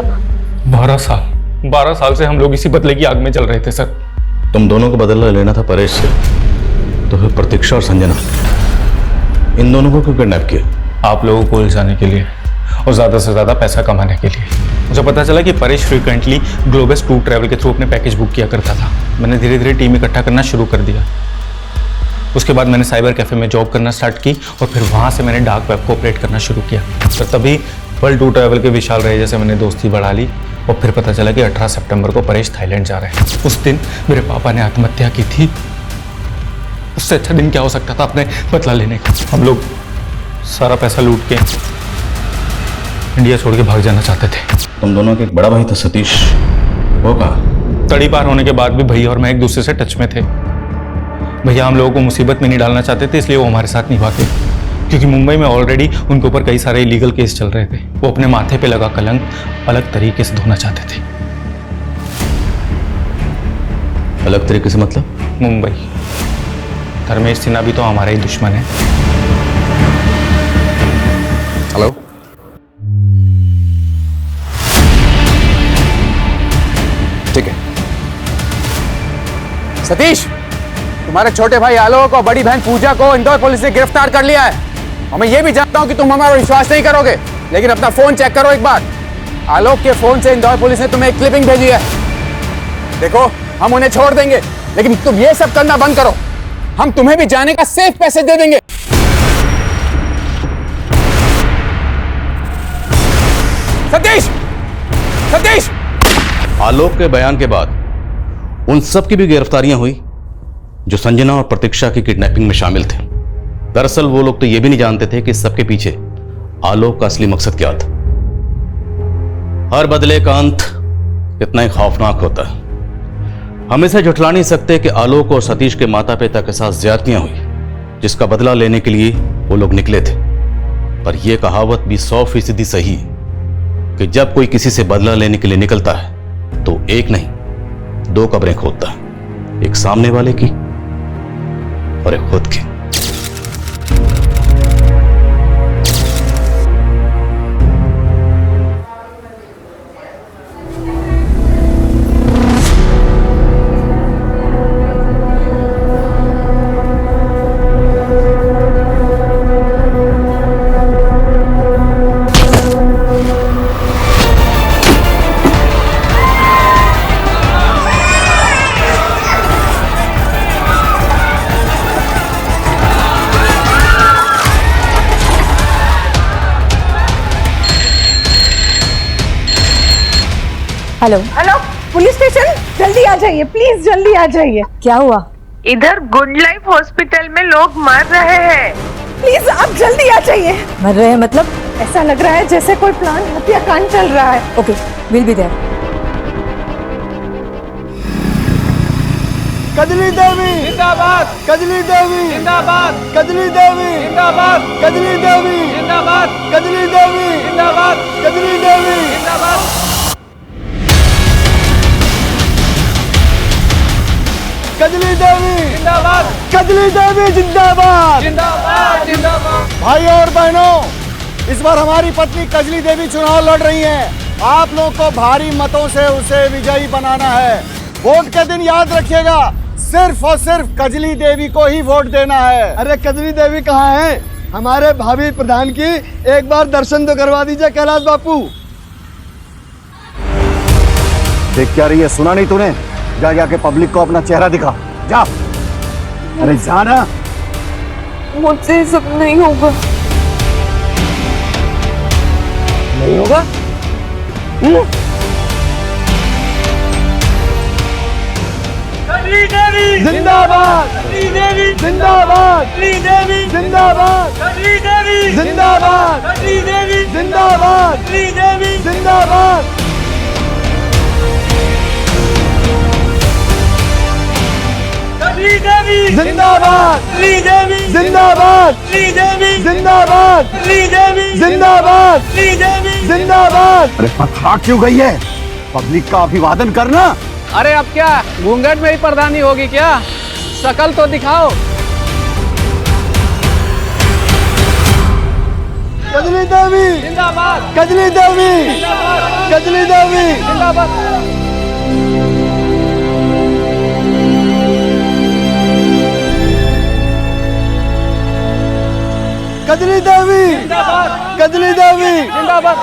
12 साल से हम लोग इसी बदले की आग में चल रहे थे सर। तुम दोनों को बदला लेना था परेश से, तो फिर प्रतीक्षा और संजना, इन दोनों को क्यों किडनैप किया? आप लोगों को उलझाने के लिए और ज्यादा से ज्यादा पैसा कमाने के लिए। मुझे पता चला कि Paresh frequently globus tour travel के थ्रू अपने पैकेज बुक किया करता था। मैंने धीरे धीरे टीम इकट्ठा करना शुरू कर दिया। उसके बाद मैंने साइबर कैफे में जॉब करना स्टार्ट की, और फिर वहाँ से मैंने डार्क वेब को ऑपरेट करना शुरू किया। फिर तभी वर्ल्ड टूर ट्रैवल के विशाल रहे से मैंने दोस्ती बढ़ा ली, और फिर पता चला कि 18 सितंबर को परेश थाईलैंड जा रहे हैं। उस दिन मेरे पापा ने आत्महत्या की थी। उससे अच्छा दिन क्या हो सकता था अपने बदला लेने का। हम लोग सारा पैसा लूट के इंडिया छोड़ के भाग जाना चाहते थे। तुम दोनों के एक बड़ा भाई था सतीश, वो कहा? तड़ी पार होने के बाद भी भैया और मैं एक दूसरे से टच में थे। भैया हम लोगों को मुसीबत में नहीं डालना चाहते थे, इसलिए वो हमारे साथ नहीं भागे, क्योंकि मुंबई में ऑलरेडी उनके ऊपर कई सारे इलीगल केस चल रहे थे। वो अपने माथे पे लगा कलंक अलग तरीके से धोना चाहते थे। अलग तरीके से मतलब? मुंबई। धर्मेश सिन्हा भी तो हमारा ही दुश्मन है। हेलो, ठीक है। सतीश, तुम्हारे छोटे भाई आलोक और बड़ी बहन पूजा को इंदौर पुलिस ने गिरफ्तार कर लिया है, और मैं ये भी जानता हूं कि तुम हमारा विश्वास नहीं करोगे। लेकिन अपना फोन चेक करो एक बार। आलोक के फोन से इंदौर पुलिस ने तुम्हें एक क्लिपिंग भेजी है। देखो, हम उन्हें छोड़ देंगे, लेकिन तुम ये सब करना बंद करो। हम तुम्हें भी जाने का सेफ पैसे दे देंगे। सतीश! सतीश! आलोक के बयान के बाद उन सब की भी गिरफ्तारियां हुई जो संजना और प्रतीक्षा की किडनैपिंग में शामिल थे। दरअसल वो लोग तो ये भी नहीं जानते थे कि इस सबके पीछे आलोक का असली मकसद क्या था। हर बदले का अंत इतना ही खौफनाक होता है। हम इसे झुठला नहीं सकते कि आलोक और सतीश के माता पिता के साथ ज्यादतियां हुई, जिसका बदला लेने के लिए वो लोग निकले थे। पर यह कहावत भी 100% सही है कि जब कोई किसी से बदला लेने के लिए निकलता है तो एक नहीं 2 कब्रें खोदता है, एक सामने वाले की और एक खुद की। हेलो हेलो, पुलिस स्टेशन, जल्दी आ जाइए प्लीज, जल्दी आ जाइए। क्या हुआ? इधर गुड लाइफ हॉस्पिटल में लोग मर रहे हैं। प्लीज आप जल्दी आ जाइए। मर रहे हैं मतलब? ऐसा लग रहा है जैसे कोई प्लान हत्याकांड चल रहा है। Okay, will be there. Kajli Devi जिंदाबाद, कजली देवी जिंदाबाद, कजली देवी जिंदाबाद, कजली देवी जिंदाबाद, कजली देवी जिंदाबाद, कजली देवी जिंदाबाद, कजली देवी जिंदाबाद, कजली देवी जिंदाबाद, जिंदाबाद जिंदाबाद। भाई और बहनों, इस बार हमारी पत्नी कजली देवी चुनाव लड़ रही हैं। आप लोग को भारी मतों से उसे विजयी बनाना है। वोट के दिन याद रखिएगा, सिर्फ और सिर्फ कजली देवी को ही वोट देना है। अरे कजली देवी कहाँ है? हमारे भाभी प्रधान की एक बार दर्शन तो करवा दीजिए कैलाश बापू। देख क्या रही है, सुना नहीं तूने? जा जाके पब्लिक को अपना चेहरा दिखा, जा। अरे जाना। मुझसे सब नहीं होगा। नहीं होगा? कजली देवी जिंदाबाद, कजली देवी जिंदाबाद, कजली देवी जिंदाबाद, कजली देवी जिंदाबाद, कजली देवी जिंदाबाद, कजली देवी जिंदाबाद। कजली देवी जिंदाबाद, कजली देवी जिंदाबाद, कजली देवी जिंदाबाद, कजली देवी जिंदाबाद, कजली देवी जिंदाबाद। अरे पथरा क्यों गई है? पब्लिक का अभिवादन करना। अरे अब क्या घूंघट में ही प्रधानी होगी क्या? शकल तो दिखाओ। कजली देवी जिंदाबाद, कजली देवी जिंदाबाद, कजली देवी जिंदाबाद। कजली देवी जिंदाबाद, कजली देवी जिंदाबाद।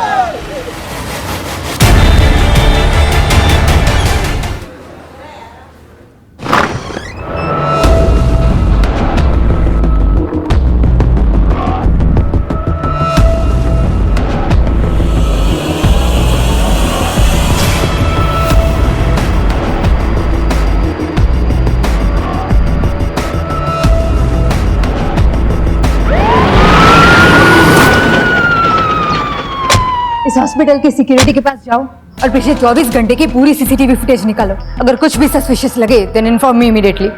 इस हॉस्पिटल की सिक्योरिटी के पास जाओ और पिछले 24 घंटे की पूरी सीसीटीवी फुटेज निकालो। अगर कुछ भी सस्पिशियस लगे देन इन्फॉर्म मी इमीडिएटली।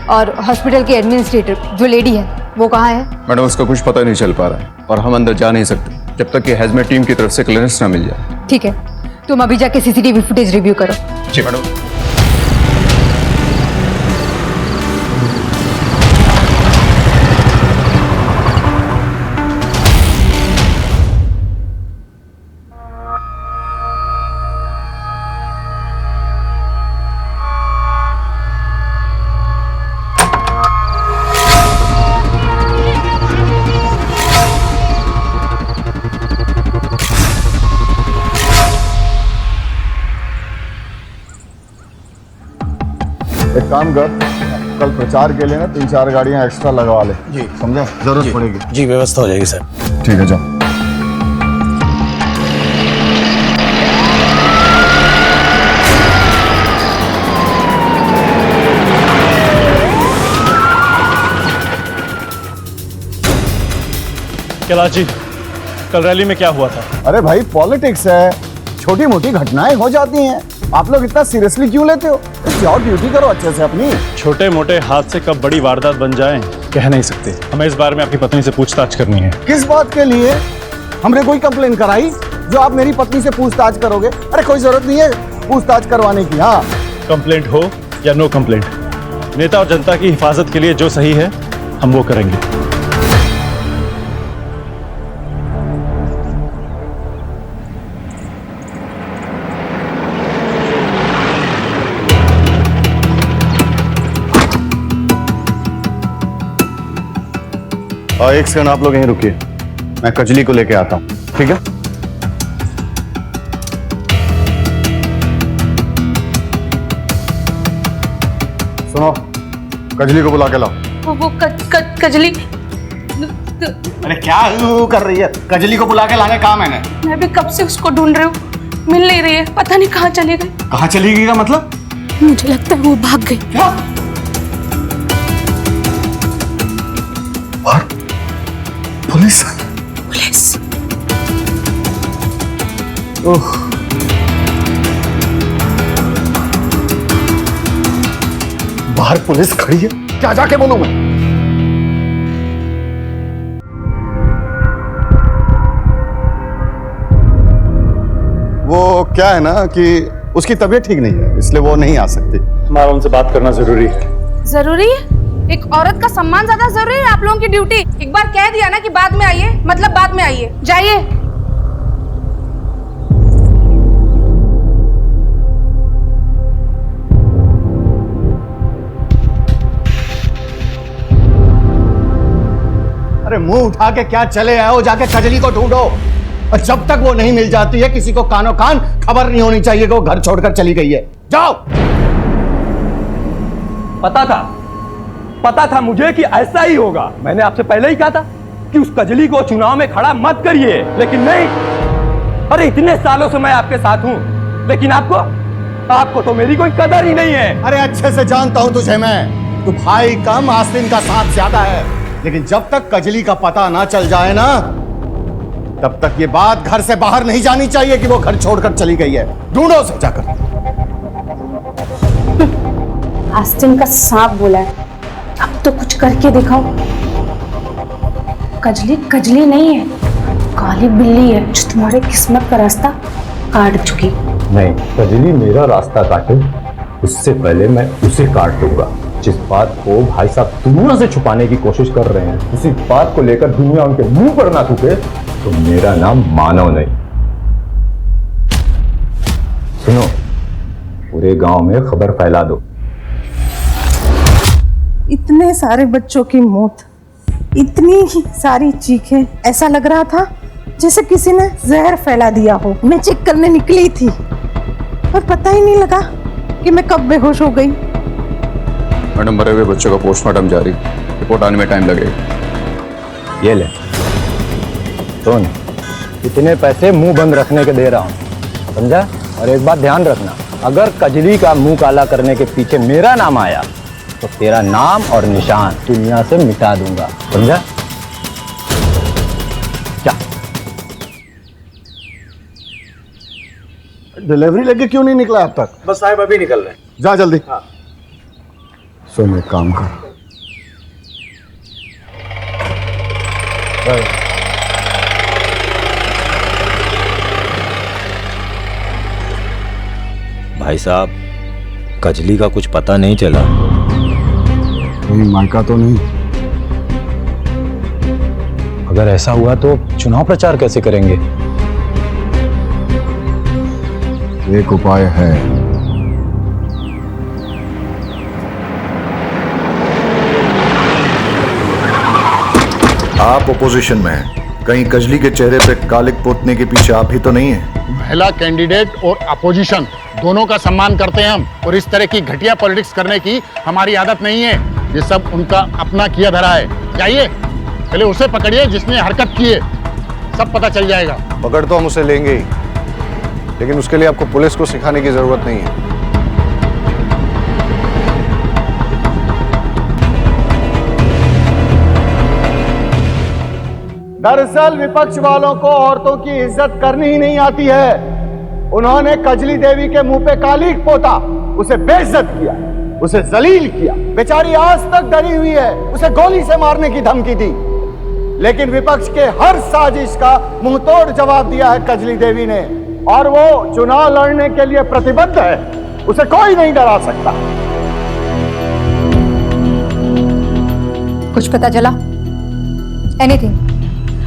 और हॉस्पिटल के एडमिनिस्ट्रेटर जो लेडी है वो कहाँ है? मैडम उसका कुछ पता नहीं चल पा रहा है और हम अंदर जा नहीं सकते जब तक कि हैजमेट टीम की तरफ से क्लियरेंस ना मिल जाए। ठीक है, तुम अभी जाके सीसीटीवी फुटेज रिव्यू करो। जी मैडम। एक काम कर, कल प्रचार के लिए ना 3-4 गाड़ियां एक्स्ट्रा लगवा ले। जी समझा, जरूरत पड़ेगी। जी व्यवस्था हो जाएगी सर। ठीक है, जाओ। कैलाश जी, कल रैली में क्या हुआ था? अरे भाई पॉलिटिक्स है, छोटी मोटी घटनाएं हो जाती हैं। आप लोग इतना सीरियसली क्यों लेते हो? जाओ ड्यूटी करो अच्छे से अपनी। छोटे मोटे हादसे कब बड़ी वारदात बन जाएं कह नहीं सकते। हमें इस बारे में आपकी पत्नी से पूछताछ करनी है। किस बात के लिए? हमने कोई कंप्लेन कराई जो आप मेरी पत्नी से पूछताछ करोगे? अरे कोई जरूरत नहीं है पूछताछ करवाने की। हाँ, कंप्लेंट हो या नो कंप्लेंट, नेता और जनता की हिफाजत के लिए जो सही है हम वो करेंगे। एक सेकंड आप लोग यहीं रुकिए, मैं कजली को लेके आता हूँ, ठीक है? सुनो, कजली को बुला के लाओ। वो कजली। अरे क्या कर रही है? कजली को बुला के लाने कहा मैंने। मैं भी कब से उसको ढूंढ रही हूँ, मिल नहीं रही है, पता नहीं कहाँ चली गई। कहाँ चली गई का मतलब? मुझे लगता है वो भाग गई। क्या? पुलिस? पुलिस? ओह, बाहर पुलिस खड़ी है, क्या जाके बोलूं मैं? वो क्या है ना कि उसकी तबीयत ठीक नहीं है, इसलिए वो नहीं आ सकती। हमारा उनसे बात करना जरूरी है। जरूरी है? एक औरत का सम्मान ज्यादा जरूरी है आप लोगों की ड्यूटी? एक बार कह दिया ना कि बाद में आइए, मतलब बाद में आइए। जाइए। अरे मुंह उठा के क्या चले आओ, जाके कजली को ढूंढो। और जब तक वो नहीं मिल जाती है किसी को कानो कान खबर नहीं होनी चाहिए कि वो घर छोड़कर चली गई है। जाओ। पता था मुझे कि ऐसा ही होगा। मैंने आपसे पहले ही कहा था कि उस कजली को चुनाव में खड़ा मत करिए, लेकिन नहीं। अरे इतने सालों से मैं आपके साथ हूं, लेकिन आपको तो मेरी कोई कदर ही नहीं है। अरे अच्छे से जानता हूं तुझे मैं, तू भाई कम आस्तीन का साथ ज्यादा है। लेकिन जब तक कजली का पता ना चल जाए ना, तब तक ये बात घर से बाहर नहीं जानी चाहिए कि वो घर छोड़कर चली गई है। ढूंढो उसे जाकर। आस्तीन का सांप बोला है, अब तो कुछ करके दिखाओ। कजली नहीं है, काली बिल्ली है जो तुम्हारे किस्मत का रास्ता काट चुकी। नहीं, कजली मेरा रास्ता काटे उससे पहले मैं उसे काट दूंगा। जिस बात को भाई साहब दुनिया से छुपाने की कोशिश कर रहे हैं, उसी बात को लेकर दुनिया उनके मुंह पर ना थूके तो मेरा नाम मानव नहीं। सुनो, पूरे गांव में खबर फैला दो। इतने सारे बच्चों की मौत, इतनी ही सारी चीखें, ऐसा लग रहा था जैसे किसी ने जहर फैला दिया हो। मैं चेक करने निकली थी और पता ही नहीं लगा कि मैं कब बेहोश हो गई। मैडम, मरे हुए बच्चों का पोस्टमार्टम जारी, रिपोर्ट आने में टाइम लगेगा। ये ले सुन, इतने पैसे मुंह बंद रखने के दे रहा हूं, समझा? और एक बात ध्यान रखना, अगर कजली का मुंह काला करने के पीछे मेरा नाम आया तो तेरा नाम और निशान दुनिया से मिटा दूंगा, समझा? क्या डिलीवरी लेके क्यों नहीं निकला अब तक? बस साहब अभी निकल रहे हैं। जा जल्दी। हाँ। सुन, एक काम कर, भाई साहब, कजली का कुछ पता नहीं चला। कहीं मायका तो नहीं? अगर ऐसा हुआ तो चुनाव प्रचार कैसे करेंगे? एक उपाय है। आप ओपोजिशन में हैं, कहीं कजली के चेहरे पे कालिक पोतने के पीछे आप ही तो नहीं है? महिला कैंडिडेट और अपोजिशन दोनों का सम्मान करते हैं हम, और इस तरह की घटिया पॉलिटिक्स करने की हमारी आदत नहीं है। ये सब उनका अपना किया धरा है। जाइए, पहले उसे पकड़िए जिसने हरकत की है, सब पता चल जाएगा। पकड़ तो हम उसे लेंगे ही, लेकिन उसके लिए आपको पुलिस को सिखाने की जरूरत नहीं है। दरअसल विपक्ष वालों को औरतों की इज्जत करनी ही नहीं आती है। उन्होंने कजली देवी के मुंह पे कालीक पोता, उसे बेइज्जत किया, उसे जलील किया। बेचारी आज तक डरी हुई है, उसे गोली से मारने की धमकी दी। लेकिन विपक्ष के हर साजिश का मुंहतोड़ जवाब दिया है कजली देवी ने, और वो चुनाव लड़ने के लिए प्रतिबद्ध है। उसे कोई नहीं डरा सकता। कुछ पता चला? एनीथिंग?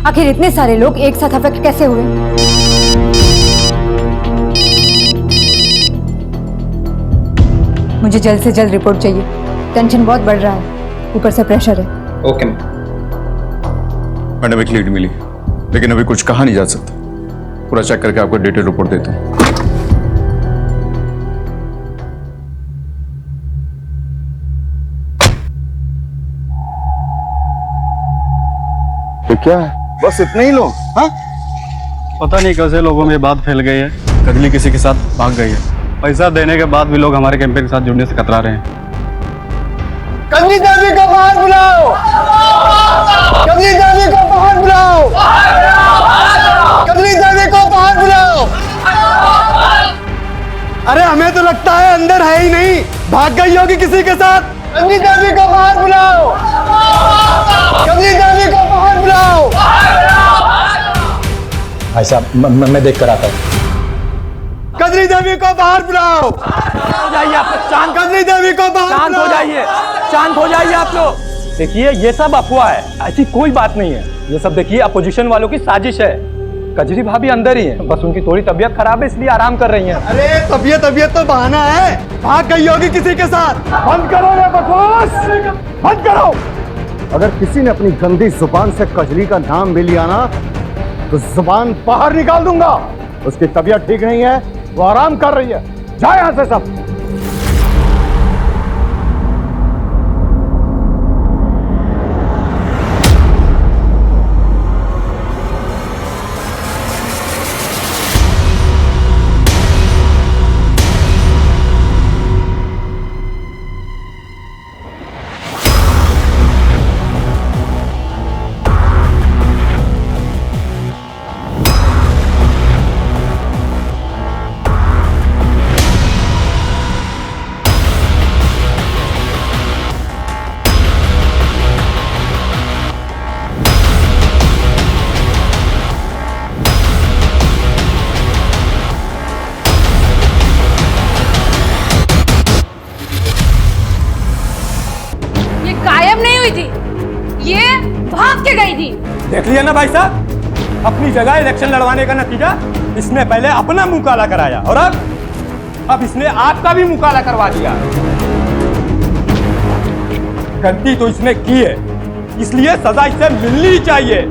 आखिर इतने सारे लोग एक साथ अफेक्ट कैसे हुए? मुझे जल्द से जल्द रिपोर्ट चाहिए। टेंशन बहुत बढ़ रहा है, ऊपर से प्रेशर है। ओके मैडम, एक लीड मिली, लेकिन अभी कुछ कहा नहीं जा सकता। पूरा चेक करके आपको डिटेल रिपोर्ट देता हूँ। तो क्या है? बस इतने ही लोग? हाँ? पता नहीं कैसे लोगों में ये बात फैल गई है, कजली किसी के साथ भाग गई है। पैसा देने के बाद भी लोग हमारे कैंपेन के साथ जुड़ने से कतरा रहे हैं। कजली देवी को बाहर बुलाओ! कजली देवी को बाहर बुलाओ! कजली देवी को बाहर बुलाओ! अरे हमें तो लगता है अंदर है ही नहीं, भाग गई होगी किसी के साथ। कजली देवी को बाहर बुलाओ! कजली देवी को बाहर बुलाओ! भाई साहब, मैं देख कर आता हूँ। कजली देवी को बाहर बुलाओ! हो जाइए आप लोग, शांत। कजली देवी को बाहर शांत हो जाइए, शांत हो जाइए आप लोग। देखिए, ये सब अफवाह है, ऐसी कोई बात नहीं है। ये सब देखिए अपोजिशन वालों की साजिश है। कजरी भाभी अंदर ही है, बस उनकी थोड़ी तबीयत खराब है, इसलिए आराम कर रही हैं। अरे तबीयत तो बहाना है, भाग गई होगी किसी के साथ। बंद करो ये बकवास, बंद करो। अगर किसी ने अपनी गंदी जुबान से कजली का नाम भी लिया ना, तो जुबान बाहर निकाल दूंगा। उसकी तबीयत ठीक नहीं है, वो आराम कर रही है। जाओ यहां से सब। देख लिया ना भाई साहब, अपनी जगह इलेक्शन लड़वाने का नतीजा। इसने पहले अपना मुंह काला कराया और अब इसने आपका भी मुंह काला करवा दिया। गलती तो इसने की है, इसलिए सजा इसे मिलनी ही चाहिए।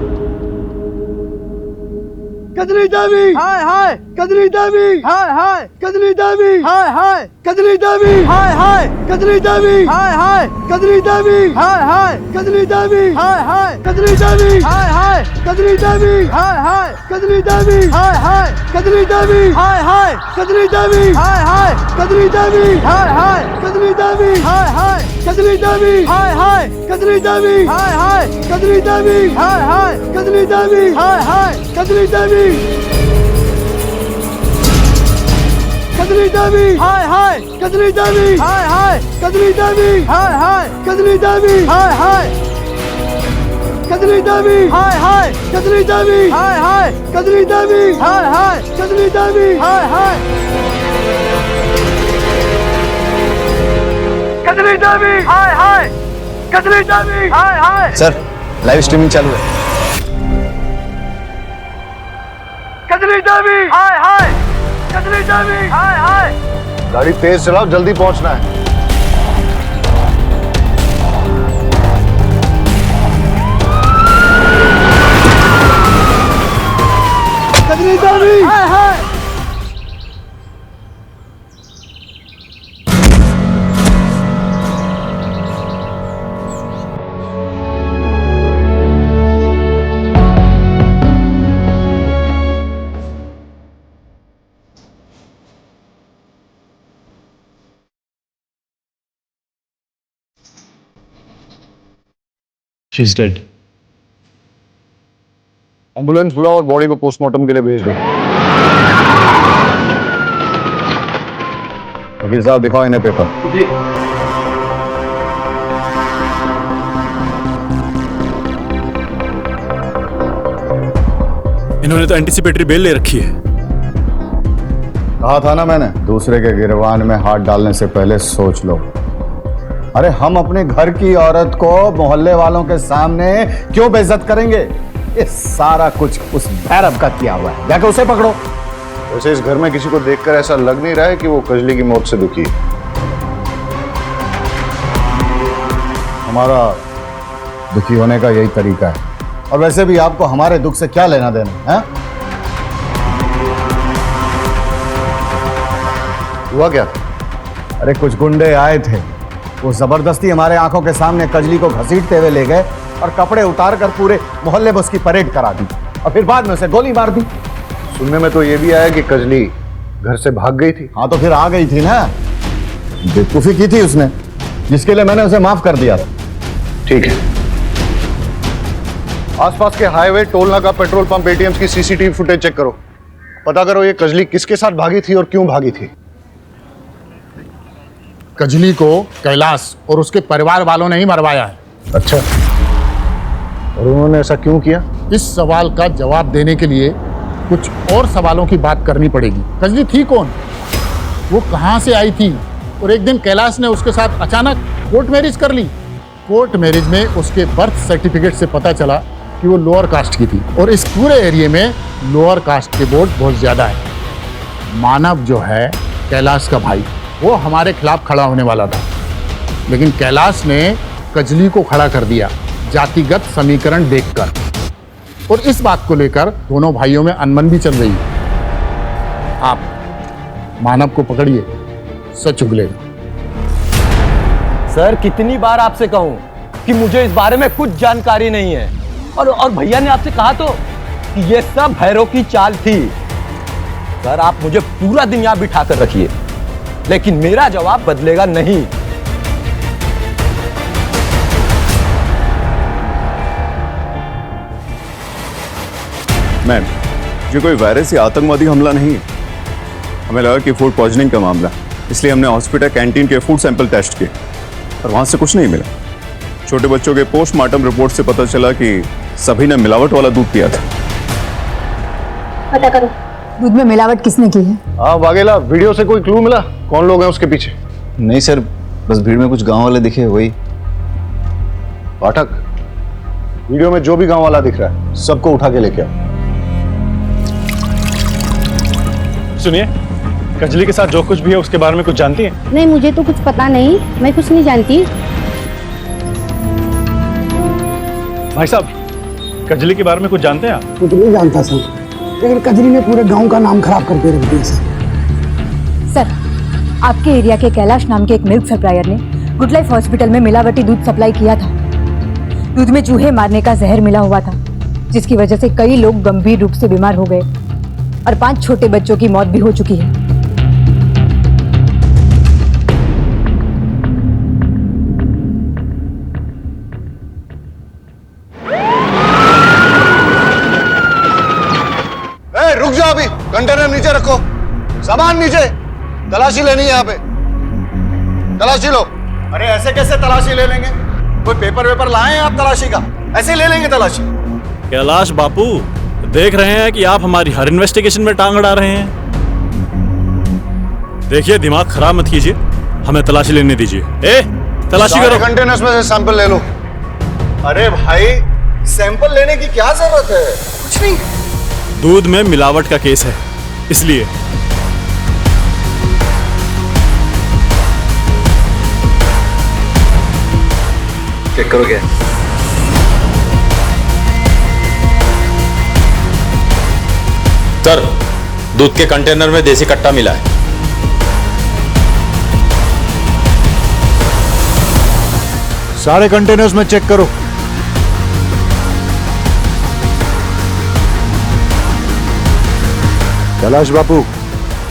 कजली देवी, हाय हाय। कजली देवी, हाय हाय। कजली देवी, हाय हाय। कजली देवी, हाय हाय। कजली देवी, हाय हाय। कजली देवी, हाय हाय। कजली देवी, हाय हाय। कजली देवी, हाय हाय। कजली देवी, हाय हाय। कजली देवी, हाय हाय। कजली देवी, हाय हाय। कजली देवी, हाय हाय। कजली देवी, हाय हाय। कजली देवी, हाय हाय। कजली देवी, हाय हाय। कजली देवी, हाय हाय। कजली देवी, हाय हाय। कजली देवी, हाय हाय। कजली देवी, कजली देवी, हाय हाय। कजली देवी, हाय हाय। कजली देवी, हाय हाय। कजली देवी, हाय हाय। कजली देवी, हाय हाय। कजली देवी, हाय हाय। कजली देवी, हाय हाय। कजली देवी, हाय हाय। कजली देवी, हाय हाय। कजली देवी, हाय हाय। सर, लाइव स्ट्रीमिंग चालू है। कजली देवी, हाय हाय। कजली देवी, हाय हाय। गाड़ी तेज चलाओ, जल्दी पहुंचना है। कजली देवी, हाय हाय। She is dead. एम्बुलेंस बुलाओ और बॉडी को पोस्टमार्टम के लिए भेज दो। वकील साहब दिखाओ इन्हें पेपर। जी। इन्होंने तो एंटीसिपेटरी बेल ले रखी है। कहा था ना मैंने, दूसरे के गिरबान में हाथ डालने से पहले सोच लो। अरे हम अपने घर की औरत को मोहल्ले वालों के सामने क्यों बेइज्जत करेंगे? ये सारा कुछ उस भैरव का किया हुआ है, जाके उसे पकड़ो। वैसे इस घर में किसी को देखकर ऐसा लग नहीं रहा है कि वो कजली की मौत से दुखी है। हमारा दुखी होने का यही तरीका है, और वैसे भी आपको हमारे दुख से क्या लेना देना है? हुआ क्या? अरे कुछ गुंडे आए थे, वो जबरदस्ती हमारे आंखों के सामने कजली को घसीटते हुए ले गए और कपड़े उतार कर पूरे मोहल्ले में उसकी परेड करा दी और फिर बाद में उसे गोली मार दी। सुनने में तो ये भी आया कि कजली घर से भाग गई थी। हाँ तो फिर आ गई थी ना, बेवकूफी की थी उसने, जिसके लिए मैंने उसे माफ कर दिया था। ठीक है, आसपास के हाईवे, टोल नाका, पेट्रोल पंप, एटीएम्स की सीसीटीवी फुटेज चेक करो। पता करो ये कजली किसके साथ भागी थी और क्यों भागी थी। कजली को कैलाश और उसके परिवार वालों ने ही मरवाया है। अच्छा, और उन्होंने ऐसा क्यों किया? इस सवाल का जवाब देने के लिए कुछ और सवालों की बात करनी पड़ेगी। कजली थी कौन, वो कहाँ से आई थी, और एक दिन कैलाश ने उसके साथ अचानक कोर्ट मैरिज कर ली। कोर्ट मैरिज में उसके बर्थ सर्टिफिकेट से पता चला कि वो लोअर कास्ट की थी, और इस पूरे एरिया में लोअर कास्ट के वोट बहुत ज्यादा है। मानव जो है कैलाश का भाई, वो हमारे खिलाफ खड़ा होने वाला था, लेकिन कैलाश ने कजली को खड़ा कर दिया जातिगत समीकरण देखकर, और इस बात को लेकर दोनों भाइयों में अनबन भी चल रही है। आप मानव को पकड़िए, सच उगलेगा। सर कितनी बार आपसे कहूं कि मुझे इस बारे में कुछ जानकारी नहीं है, और भैया ने आपसे कहा तो कि ये सब भैरव की चाल थी। सर आप मुझे पूरा दिन यहां बिठा कर रखिए, लेकिन मेरा जवाब बदलेगा नहीं। मैम, ये कोई वायरस या आतंकवादी हमला नहीं है। हमें लगा कि फूड पॉइजनिंग का मामला, इसलिए हमने हॉस्पिटल कैंटीन के फूड सैंपल टेस्ट किए, और वहां से कुछ नहीं मिला। छोटे बच्चों के पोस्टमार्टम रिपोर्ट से पता चला कि सभी ने मिलावट वाला दूध पिया था। पता करो दूध में मिलावट किसने की है। हाँ वाघेला, वीडियो से कोई क्लू मिला कौन लोग हैं उसके पीछे? नहीं सर, बस भीड़ में कुछ गांव वाले दिखे, वही। पाठक, वीडियो में जो भी गांव वाला दिख रहा है सबको उठा के लेके आओ। सुनिए, कजली के साथ जो कुछ भी है उसके बारे में कुछ जानती हैं? नहीं, मुझे तो कुछ पता नहीं, मैं कुछ नहीं जानती। भाई साहब, कजली के बारे में कुछ जानते हैं आप? कुछ नहीं जानता सर, लेकिन कजली ने पूरे गांव का नाम खराब करके रख दिया सर, आपके एरिया के कैलाश नाम के एक मिल्क सप्लायर ने गुड लाइफ हॉस्पिटल में मिलावटी दूध सप्लाई किया था। दूध में चूहे मारने का जहर मिला हुआ था, जिसकी वजह से कई लोग गंभीर रूप से बीमार हो गए और 5 छोटे बच्चों की मौत भी हो चुकी है। रुक जाओ, अभी कंटेनर नीचे रखो, सामान नीचे, तलाशी लेनी है यहाँ पे, तलाशी लो। अरे ऐसे कैसे तलाशी ले लेंगे? कोई पेपर वेपर लाए हैं आप तलाशी का? ऐसे ले लेंगे तलाशी? कैलाश बापू, देख रहे हैं कि आप हमारी हर इन्वेस्टिगेशन में टांग अड़ा रहे हैं। देखिए, दिमाग खराब मत कीजिए, हमें तलाशी लेने दीजिए। तलाशी करो। कंटेनर्स में से सैंपल ले लो। अरे भाई, सैंपल लेने की क्या जरूरत है? कुछ नहीं, दूध में मिलावट का केस है, इसलिए। चेक करोगे? सर, दूध के कंटेनर में देसी कट्टा मिला है। सारे कंटेनर्स में चेक करो। कैलाश बापू,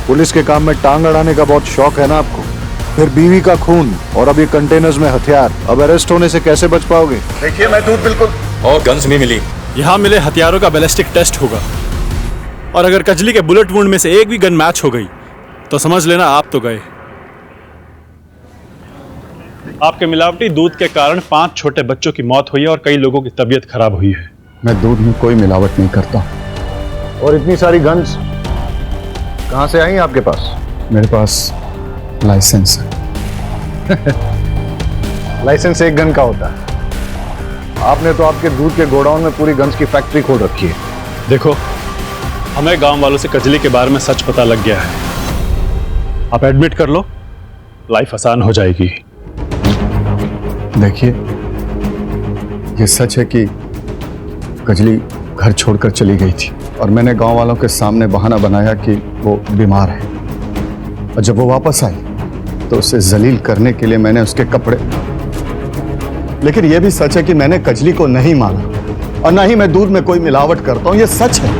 पुलिस के काम में टांग अड़ाने का बहुत शौक है ना आपको? फिर बीवी का खून और अब ये कंटेनर्स में हथियार, अब अरेस्ट होने से कैसे बच पाओगे? देखिए मैं दूध बिल्कुल। और गन्स भी मिली। यहाँ मिले हथियारों का बैलिस्टिक टेस्ट होगा, और अगर कजली के बुलेट वुंड में से एक भी गन मैच हो गई तो समझ लेना आप तो गए। आपके मिलावटी दूध के कारण 5 छोटे बच्चों की मौत हुई है और कई लोगों की तबीयत खराब हुई है। मैं दूध में कोई मिलावट नहीं करता। और इतनी सारी गन्स कहां से आई आपके पास? मेरे पास लाइसेंस है। लाइसेंस एक गन का होता है। आपने तो आपके दूध के गोडाउन में पूरी गन्स की फैक्ट्री खोल रखी है। देखो, हमें गांव वालों से कजली के बारे में सच पता लग गया है। आप एडमिट कर लो, लाइफ आसान हो जाएगी। देखिए, ये सच है कि कजली घर छोड़कर चली गई थी और मैंने गांव वालों के सामने बहाना बनाया कि वो बीमार है, और जब वो वापस आई तो उसे जलील करने के लिए मैंने उसके कपड़े। लेकिन यह भी सच है कि मैंने कजली को नहीं मारा और ना ही मैं दूध में कोई मिलावट करता हूं, यह सच है।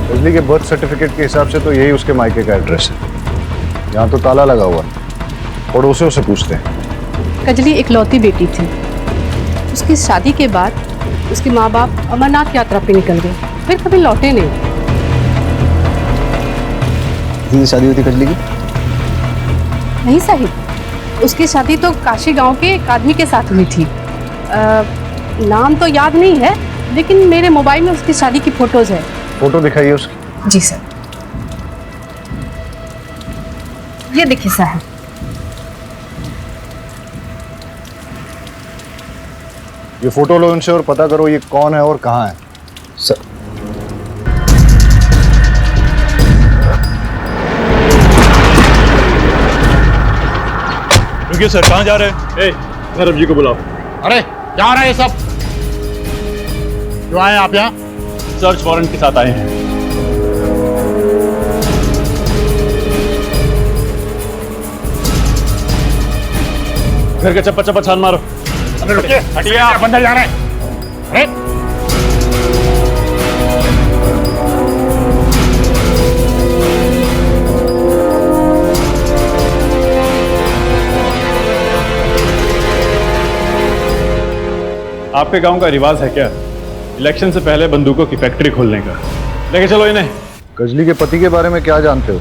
कजली के बर्थ सर्टिफिकेट के हिसाब से तो यही उसके मायके का एड्रेस है। यहाँ तो ताला लगा हुआ है। पड़ोसियों से पूछते हैं। कजली इकलौती बेटी थी। उसकी शादी के बाद उसके माँ बाप अमरनाथ यात्रा पे निकल गए, फिर कभी लौटे नहीं। किससे शादी हुई थी कजली की? नहीं साहिब, उसकी शादी तो काशी गांव के एक आदमी के साथ हुई थी। नाम तो याद नहीं है, लेकिन मेरे मोबाइल में उसकी शादी की फोटोज है। फोटो दिखाइए उसकी। जी सर, ये देखिए साहब। ये फोटो लो इनसे और पता करो ये कौन है और कहाँ है। सर, रुकिए सर, कहाँ जा रहे हैं? धर्म जी को बुलाओ। अरे क्या हो रहा है ये सब? क्यों आए आप यहाँ? सर्च वारंट के साथ आए हैं। घर के चप्पा चप्पा छान मारो। अरे रुकिए, हटिए, आप अंदर जा रहे हैं। अरे आपके गांव का रिवाज है क्या इलेक्शन से पहले बंदूकों की फैक्ट्री खोलने का? लेके चलो इन्हें। कजली के पति के बारे में क्या जानते हो?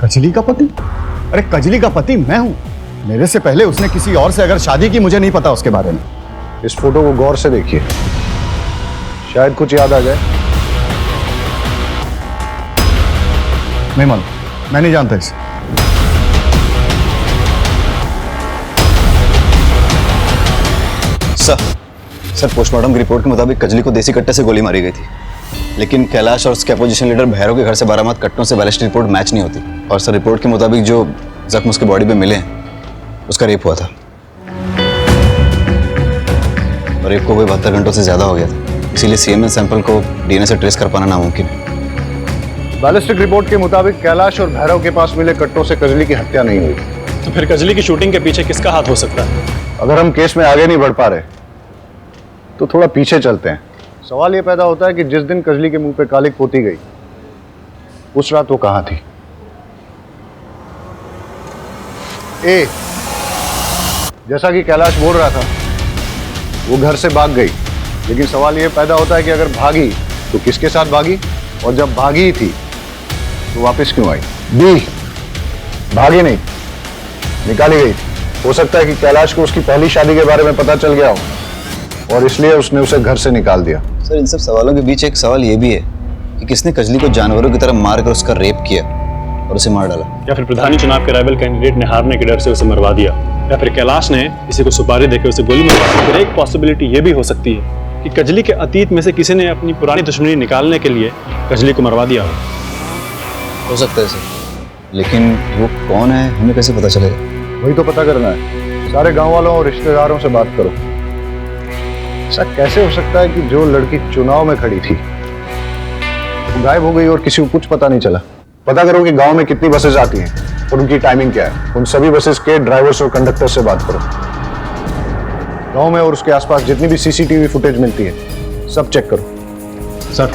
कजली का पति? अरे कजली का पति मैं हूं। मेरे से पहले उसने किसी और से अगर शादी की, मुझे नहीं पता उसके बारे में। इस फोटो को गौर से देखिए, शायद कुछ याद आ जाए। नहीं मालूम, मैं नहीं जानता इसे। सर, पोस्टमार्टम की रिपोर्ट के मुताबिक कजली को देसी कट्टे से गोली मारी गई थी, लेकिन कैलाश और उसके अपोजिशन लीडर भैरव के घर से बरामद कट्टों से बैलिस्टिक रिपोर्ट मैच नहीं होती। और सर, रिपोर्ट के मुताबिक जो जख्म उसके बॉडी पे मिले हैं उसका रेप हुआ था, और रेप को कोई 72 घंटों से ज्यादा हो गया था। इसीलिए सीएमएन सैंपल को डीएनए से ट्रेस कर पाना नामुमकिन है। बैलिस्टिक रिपोर्ट के मुताबिक कैलाश और भैरव के पास मिले कट्टों से कजली की हत्या नहीं हुई। तो फिर कजली की शूटिंग के पीछे किसका हाथ हो सकता है? अगर हम केस में आगे नहीं बढ़ पा रहे तो थोड़ा पीछे चलते हैं। सवाल यह पैदा होता है कि जिस दिन कजली के मुंह पे कालिक पोती गई उस रात वो कहां थी? ए, जैसा कि कैलाश बोल रहा था, वो घर से भाग गई, लेकिन सवाल यह पैदा होता है कि अगर भागी तो किसके साथ भागी, और जब भागी थी तो वापस क्यों आई? बी, भागी नहीं, निकाली गई थी। हो सकता है कि कैलाश को उसकी पहली शादी के बारे में पता चल गया हो और इसलिए उसने उसे घर से निकाल दिया। सर, इन सब सवालों के बीच एक सवाल ये भी है कि किसने कजली को जानवरों की तरह मारकर उसका रेप किया और उसे मार डाला? या फिर प्रधानी चुनाव के राइवल कैंडिडेट ने हारने के डर से उसे मरवा दिया, या फिर कैलाश ने किसी को सुपारी देकर उसे गोली मरवा दी। फिर एक पॉसिबिलिटी ये भी हो सकती है कि कजली के अतीत में से किसी ने अपनी पुरानी दुश्मनी निकालने के लिए कजली को मरवा दिया हो सकता है सर, लेकिन वो कौन है हमें कैसे पता चलेगा? वही तो पता करना है। सारे गांव वालों और रिश्तेदारों से बात करो। ऐसा कैसे हो सकता है कि जो लड़की चुनाव में खड़ी थी गायब हो गई और किसी को कुछ पता नहीं चला। पता करो कि गांव में कितनी बसेस आती हैं और उनकी टाइमिंग क्या है। उन सभी बसेस के ड्राइवर्स और कंडक्टर से बात करो। गांव में और उसके आसपास जितनी भी सीसीटीवी फुटेज मिलती है सब चेक करो। सर,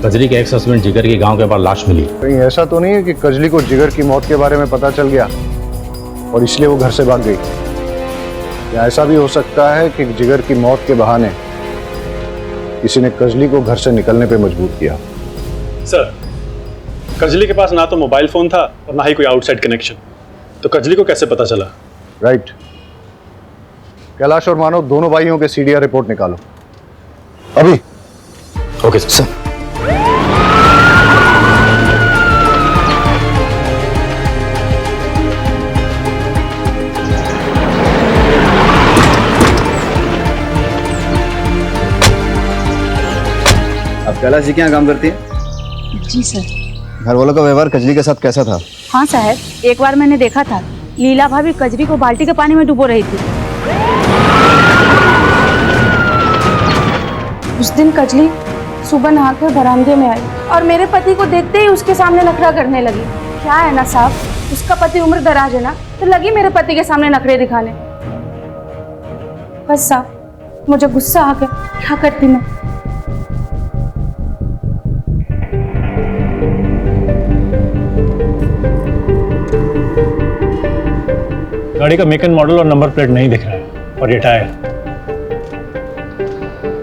कजली के एक्स हस्बैंड जिगर की गांव के बाहर लाश मिली। कहीं ऐसा तो नहीं है कि कजली को जिगर की मौत के बारे में पता चल गया और इसलिए वो घर से भाग गई? या ऐसा भी हो सकता है कि जिगर की मौत के बहाने किसी ने कजली को घर से निकलने पे मजबूर किया? सर, कजली के पास ना तो मोबाइल फोन था और ना ही कोई आउटसाइड कनेक्शन, तो कजली को कैसे पता चला? राइट। कैलाश और मानव दोनों भाइयों के सीडीआर रिपोर्ट निकालो अभी। Okay sir. आप कैलाश जी के यहाँ काम करती हैं? जी सर। घर वालों का व्यवहार कजली के साथ कैसा था? हाँ साहब, एक बार मैंने देखा था लीला भाभी कजरी को बाल्टी के पानी में डुबो रही थी। उस दिन कजली सुबह नहाकर बरामदे में आई और मेरे पति को देखते ही उसके सामने नखरा करने लगी। क्या है ना साहब, उसका पति उम्र दराज है ना, तो लगी मेरे पति के सामने नखरे दिखाने। बस साहब, मुझे गुस्सा आ गया, क्या करती मैं। गाड़ी का मेक एंड मॉडल और नंबर प्लेट नहीं दिख रहा है, और ये टायर,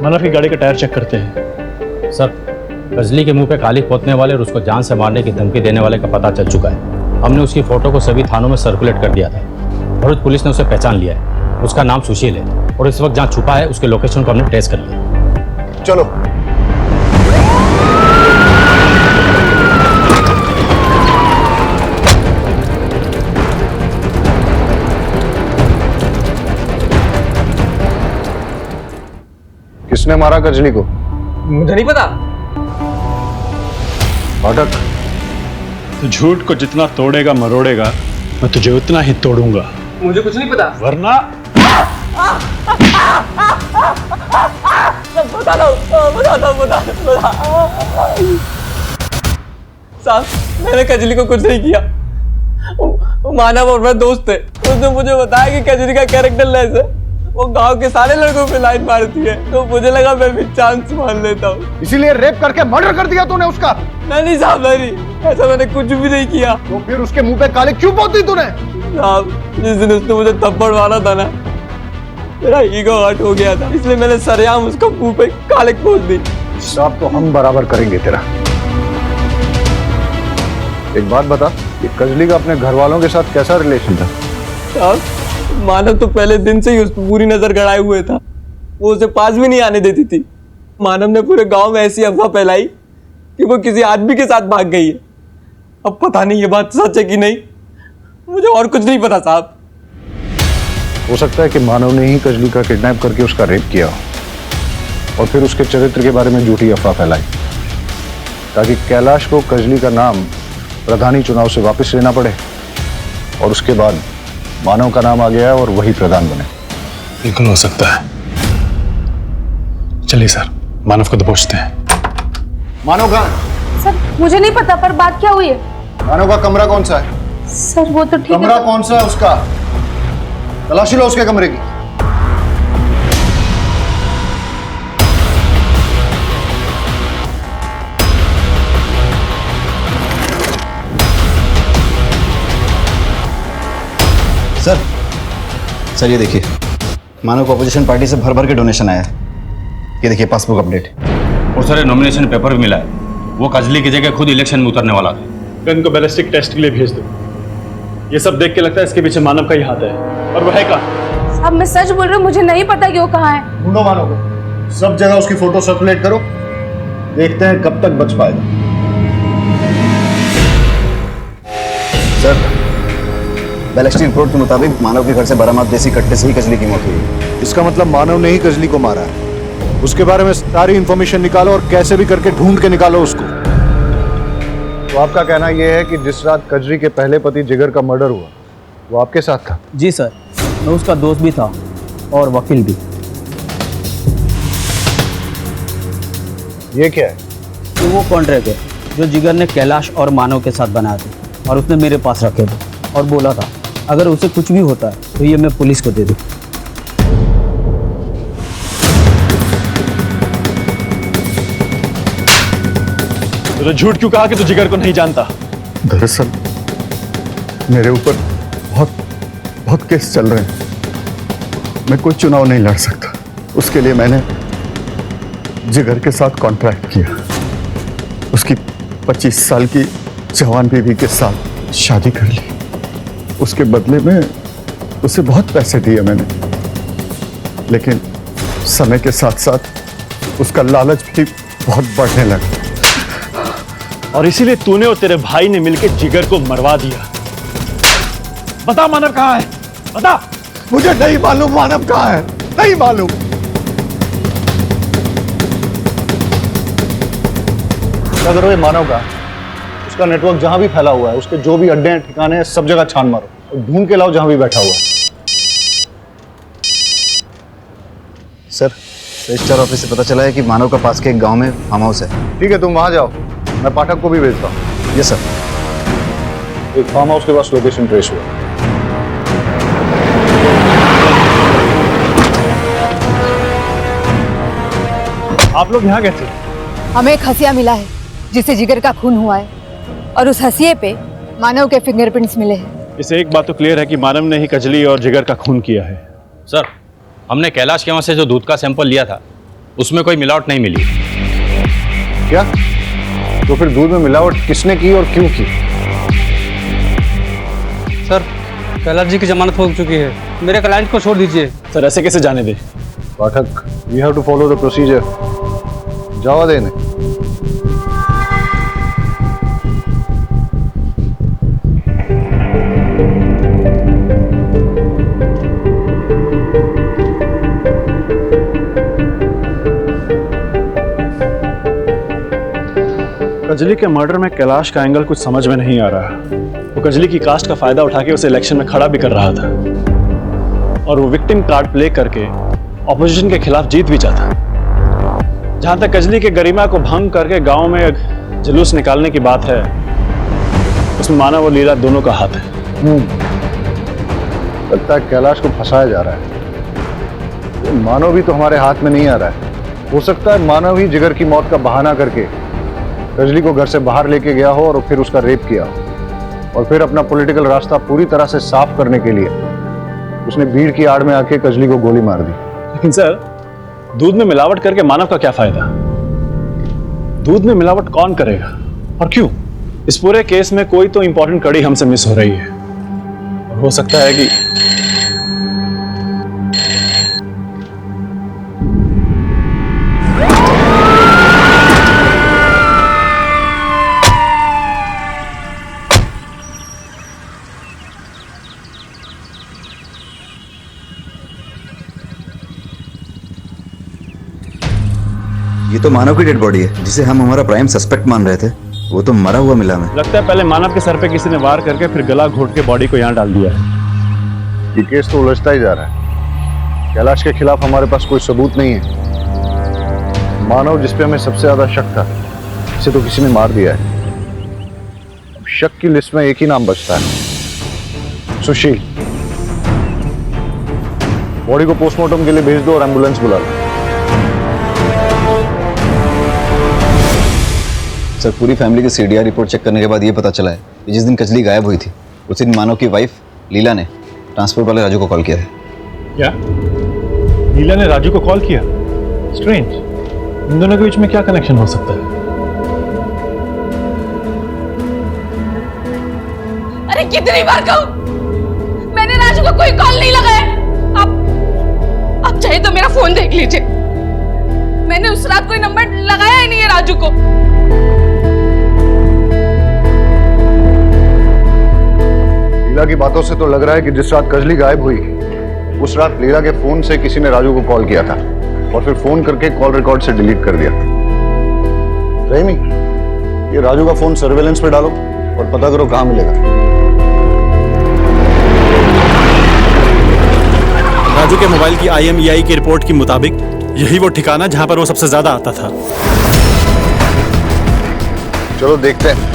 मानव की गाड़ी का टायर चेक करते हैं। सर, कजली के मुंह पे काली पोतने वाले और उसको जान से मारने की धमकी देने वाले का पता चल चुका है। हमने उसकी फोटो को सभी थानों में सर्कुलेट कर दिया था। भरूच पुलिस ने उसे पहचान लिया है। उसका नाम सुशील है और इस वक्त जहाँ छुपा है उसके लोकेशन को हमने ट्रेस कर लिया। चलो। किसने मारा कजली को? मुझे नहीं पता। अटक। तो झूठ को जितना तोड़ेगा मरोड़ेगा, मैं तुझे उतना ही तोड़ूंगा। मुझे कुछ नहीं पता। वरना साहब, मैंने कजली को कुछ नहीं किया। मानव और मैं दोस्त थे। उसने मुझे बताया कि कजली का कैरेक्टर लेस है, वो गांव के सारे लड़कों पे लाइन मारती है, तो मुझे लगा मैं भी चांस मान लेता हूँ। इसीलिए रेप करके मर्डर कर दिया तूने उसका? नहीं साहब, नहीं, ऐसा मैंने कुछ भी नहीं किया। तो फिर उसके मुंह पे काले क्यों पोत दी तूने? साहब, जिस दिन उसने मुझे थप्पड़ मारा था ना, मेरा ईगो हर्ट हो गया था, इसलिए मैंने सरेआम उसको मुंह पे काले पोत दी। साहब, तो हम बराबर करेंगे तेरा। एक बात बता, कि कजली का अपने घर वालों के साथ कैसा रिलेशन था? साहब, मानव तो पहले दिन से ही उस पर पूरी नजर गड़ाए हुए था। वो उसे पास भी नहीं आने देती थी। मानव ने पूरे गांव में ऐसी अफवाह फैलाई कि वो किसी आदमी के साथ भाग गई है। अब पता नहीं ये बात सच है कि नहीं, मुझे और कुछ नहीं पता साहब। हो सकता है कि मानव ने ही कजली का किडनैप करके उसका रेप किया और फिर उसके चरित्र के बारे में झूठी अफवाह फैलाई, ताकि कैलाश को कजली का नाम प्रधानी चुनाव से वापस लेना पड़े और उसके बाद मानव का नाम आ गया और वही प्रधान बने। बिल्कुल हो सकता है। चलिए सर, मानव को दबोचते हैं। मानव कहाँ? सर, मुझे नहीं पता, पर बात क्या हुई है? मानव का कमरा कौन सा है? सर, वो तो ठीक है। कमरा कौन सा है उसका? तलाशी लो उसके कमरे की। सर ये देखिए, मानव को अपोजिशन पार्टी से भर भर के डोनेशन आया है। ये देखिए पासबुक अपडेट। और सर, नॉमिनेशन पेपर भी मिला है। वो कजली की जगह खुद इलेक्शन में उतरने वाला था। गन को बैलिस्टिक टेस्ट के लिए भेज दो। ये सब देख के लगता है इसके पीछे मानव का ही हाथ है। और वो है कहाँ? साहब, मैं सच बोल रही हूँ, मुझे नहीं पता कि वो कहाँ है। ढूंढो मानव को, सब जगह उसकी फोटो सर्कुलेट करो, देखते हैं कब तक बच पाएगा। सर, बैलिस्टिक रिपोर्ट के मुताबिक मानव के घर से बरामद देसी कट्टे से ही कजली की मौत हुई। इसका मतलब मानव ने ही कजली को मारा है। उसके बारे में सारी इंफॉर्मेशन निकालो और कैसे भी करके ढूंढ के निकालो उसको। तो आपका कहना यह है कि जिस रात कजरी के पहले पति जिगर का मर्डर हुआ, वो आपके साथ था? जी सर, मैं उसका दोस्त भी था और वकील भी। ये क्या है? तो वो कॉन्ट्रैक्ट है जो जिगर ने कैलाश और मानव के साथ बनाए थे और उसने मेरे पास रखे थे और बोला था अगर उसे कुछ भी होता है तो ये मैं पुलिस को दे दूँ। तो झूठ क्यों कहा कि तू जिगर को नहीं जानता? दरअसल मेरे ऊपर बहुत केस चल रहे हैं। मैं कोई चुनाव नहीं लड़ सकता। उसके लिए मैंने जिगर के साथ कॉन्ट्रैक्ट किया। उसकी 25 साल की जवान बीवी के साथ शादी कर ली। उसके बदले में उसे बहुत पैसे दिए मैंने, लेकिन समय के साथ साथ उसका लालच भी बहुत बढ़ने लगा। और इसीलिए तूने और तेरे भाई ने मिलकर जिगर को मरवा दिया। बता मानव कहाँ है? बता। मुझे नहीं मालूम मानव कहाँ है, नहीं मालूम। क्या करोगे मानव का? उसका नेटवर्क जहां भी फैला हुआ है, उसके जो भी अड्डे हैं, ठिकाने हैं, सब जगह छान मारो और ढूंढ के लाओ जहां भी बैठा हुआ है। सर, रजिस्ट्रार ऑफिस से पता चला है कि मानव का पास के एक गांव में फार्म हाउस है। ठीक है, तुम वहां जाओ, मैं पाठक को भी भेजता हूँ। Yes sir. एक फार्म हाउस के पास लोकेशन ट्रेस हुआ। आप लोग यहाँ कैसे? हमें एक हसिया मिला है जिससे जिगर का खून हुआ है और उस हसिये पे मानव के फिंगरप्रिंट्स मिले हैं। इससे एक बात तो क्लियर है कि मानव ने ही कजली और जिगर का खून किया है। सर, हमने कैलाश के वहां से जो दूध का सैंपल लिया था उसमें कोई मिलावट नहीं मिली। क्या? तो फिर दूध में मिलावट किसने की और क्यों की? सर, कैलाश जी की जमानत हो चुकी है, मेरे क्लाइंट को छोड़ दीजिए। सर, ऐसे कैसे जाने दे? Pathak, we have to follow the procedure. जावा देने। कजली के मर्डर में कैलाश का एंगल कुछ समझ में नहीं आ रहा। वो कजली की कास्ट का फायदा उठा के उसे इलेक्शन में खड़ा भी कर रहा था और वो विक्टिम कार्ड प्ले करके ऑपोजिशन के खिलाफ जीत भी चाहता। जहां तक कजली के गरिमा को भंग करके गांव में जुलूस निकालने की बात है, उसमें मानव और लीला दोनों का हाथ है। लगता है कैलाश को फंसाया जा रहा है। मानव भी तो हमारे हाथ में नहीं आ रहा है। हो सकता है मानव ही जिगर की मौत का बहाना करके कजली को घर से बाहर लेके गया हो और फिर उसका रेप किया हो, और फिर अपना पॉलिटिकल रास्ता पूरी तरह से साफ करने के लिए उसने भीड़ की आड़ में आके कजली को गोली मार दी। लेकिन सर, दूध में मिलावट करके मानव का क्या फायदा? दूध में मिलावट कौन करेगा और क्यों? इस पूरे केस में कोई तो इंपॉर्टेंट कड़ी हमसे मिस हो रही है और हो सकता है कि ये तो मानव की डेड बॉडी है, जिसे हम हमारा प्राइम सस्पेक्ट मान रहे थे। वो तो मरा हुआ मिला हमें। लगता है पहले मानव के सर पे किसी ने वार करके फिर गला घोट के बॉडी को यहाँ डाल दिया है। ये केस तो उलझता ही जा रहा है। कैलाश के खिलाफ हमारे पास कोई सबूत नहीं है। मानव, जिसपे हमें सबसे ज्यादा शक था, इसे तो किसी ने मार दिया है। अब शक की लिस्ट में एक ही नाम बचता है, सुशील। बॉडी को पोस्टमार्टम के लिए भेज दो और एम्बुलेंस बुला लो। सर, पूरी फैमिली की सीडीआर रिपोर्ट चेक करने के बाद ये पता चला है कि जिस दिन कजली गायब हुई थी उस दिन मानव की वाइफ लीला ने ट्रांसपोर्ट वाले राजू को कॉल किया था। क्या? लीला ने राजू को कॉल किया? स्ट्रेंज। इन दोनों के बीच में क्या कनेक्शन हो सकता है? अरे कितनी बार कहूं, मैंने राजू को कोई कॉल नहीं लगाया। आप चाहे तो मेरा फोन देख लीजिए, मैंने उस रात कोई नंबर लगाया ही नहीं है राजू को। लीला की बातों से तो लग रहा है कि जिस रात कजली गायब हुई, उस रात लीला के फोन से किसी ने राजू को कॉल किया था और फिर फोन करके कॉल रिकॉर्ड से डिलीट कर दिया। रहीमी, ये राजू का फोन सर्वेलेंस पे डालो और पता करो कहां मिलेगा। राजू के मोबाइल की IMEI की रिपोर्ट के मुताबिक यही वो ठिकाना जहां पर वो सबसे ज्यादा आता था। चलो देखते हैं।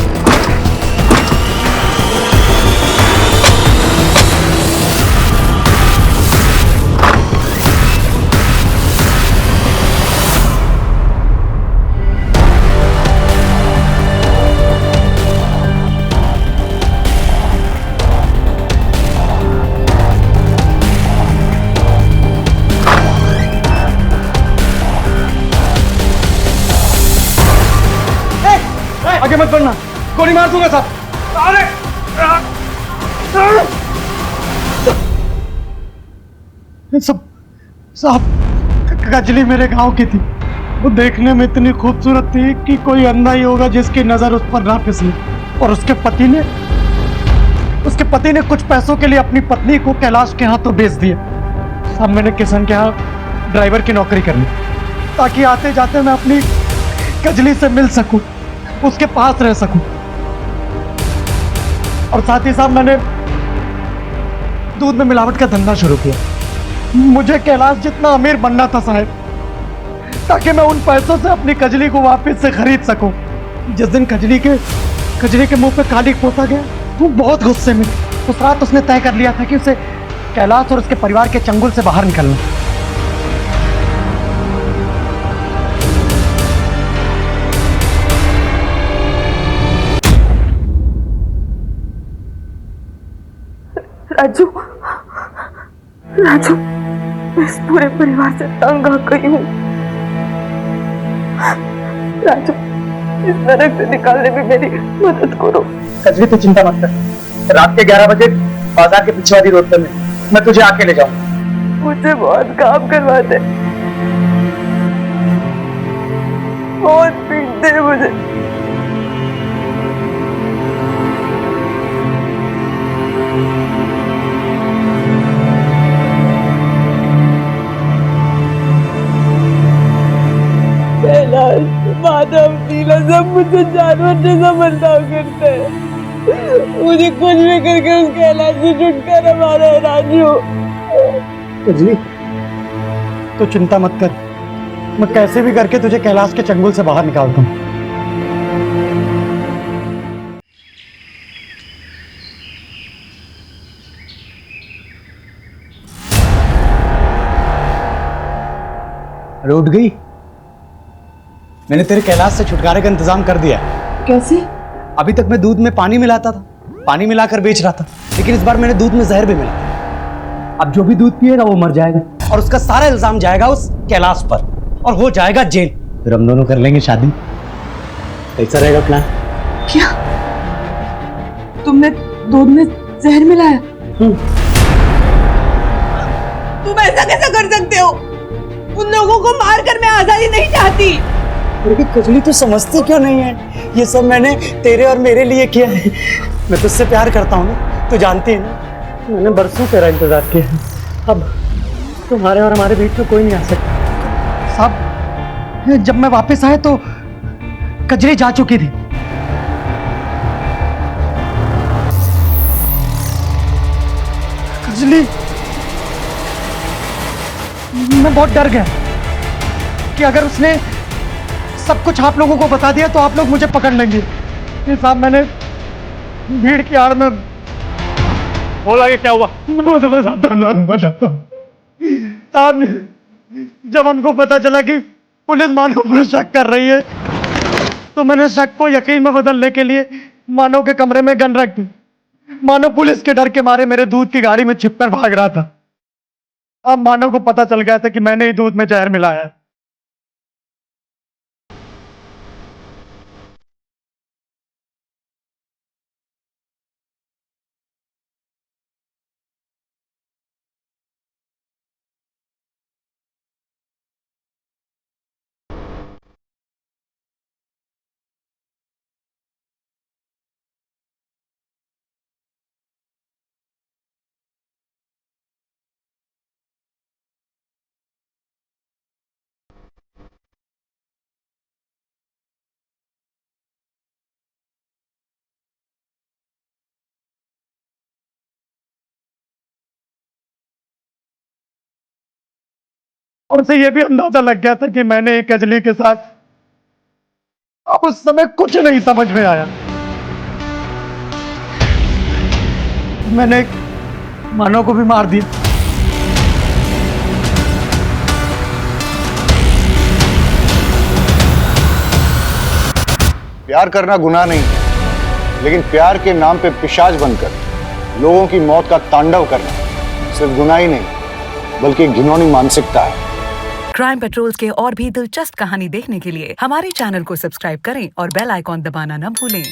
आगे मत बढ़ना, गोली मार दूंगा साहब। अरे सब साहब, कजली मेरे गांव की थी। वो देखने में इतनी खूबसूरत थी कि कोई अंधा ही होगा जिसकी नजर उस पर ना फिसली। और उसके पति ने कुछ पैसों के लिए अपनी पत्नी को कैलाश के हाथों बेच दिया। साहब, मैंने किशन के यहाँ ड्राइवर की नौकरी कर ली ताकि आते जाते मैं अपनी कजली से मिल सकूं, उसके पास रह सकूं। और साथ ही साथ मैंने दूध में मिलावट का धंधा शुरू किया। मुझे कैलाश जितना अमीर बनना था साहब, ताकि मैं उन पैसों से अपनी कजली को वापस से खरीद सकूं। जिस दिन कजली के मुंह पे काली पोता गया, वो बहुत गुस्से में थी। उस रात उसने तय कर लिया था कि उसे कैलाश और उसके परिवार के चंगुल से बाहर निकलना। राजू, मैं इस पूरे परिवार से तंग आ गई हूँ। राजू, इस नरक से निकालने में मेरी मदद करो। कजली, तू चिंता मत कर। रात के 11 बजे बाजार के पीछे वाली रोड पर मैं तुझे आके ले जाऊंगा। मुझे बहुत काम करवाते, बहुत पीटते मुझे। कैलाश, माधव, नीला सब मुझे जानवर जैसा बर्ताव करते हैं। मुझे कुछ भी करके उस कैलाश से छुटकारा मारा है राजू। कजली, तो चिंता मत कर, मैं कैसे भी करके तुझे कैलाश के चंगुल से बाहर निकालता हूँ। अरे उठ गई? मैंने तेरे कैलाश से छुटकारे का इंतजाम कर दिया है। कैसे? अभी तक मैं दूध में पानी मिलाता था, पानी मिलाकर बेच रहा था, लेकिन इस बार मैंने दूध में जहर भी मिला। अब जो भी दूध पिएगा वो मर जाएगा और उसका सारा इल्जाम जाएगा उस कैलाश पर और हो जाएगा जेल। फिर हम दोनों कर लेंगे शादी। कैसा रहेगा प्लान? क्या तुमने दूध में जहर मिलाया? तुम ऐसा कैसा कर सकते हो? उन लोगों को मारकर मैं आजादी नहीं चाहती। कजली, तू समझती क्यों नहीं है? ये सब मैंने तेरे और मेरे लिए किया है। मैं तुझसे प्यार करता हूँ ना, तू जानती है ना। मैंने बरसों तेरा इंतजार किया है। अब तुम्हारे और हमारे बीच में कोई नहीं आ सकता। साहब, जब मैं वापस आया तो कजली जा चुकी थी। कजली, मैं बहुत डर गया कि अगर उसने सब कुछ आप लोगों को बता दिया तो आप लोग मुझे पकड़ लेंगे। ये साहब, मैंने भीड़ की आड़ में बोला कि क्या हुआ? साहब, जब हमको पता चला कि पुलिस मानव पर शक कर रही है तो मैंने शक को यकीन में बदलने के लिए मानव के कमरे में गन रख दी। मानव पुलिस के डर के मारे मेरे दूध की गाड़ी में छिपकर भाग रहा था। अब मानव को पता चल गया था कि मैंने ही दूध में जहर मिलाया है। और उसे यह भी अंदाजा लग गया था कि मैंने कजली के साथ अब उस समय कुछ नहीं समझ में आया। मैंने मानव को भी मार दिया। प्यार करना गुनाह नहीं, लेकिन प्यार के नाम पे पिशाच बनकर लोगों की मौत का तांडव करना सिर्फ गुनाह ही नहीं, बल्कि एक घिनौनी मानसिकता है। क्राइम पेट्रोल्स के और भी दिलचस्प कहानी देखने के लिए हमारे चैनल को सब्सक्राइब करें और बेल आइकॉन दबाना न भूलें।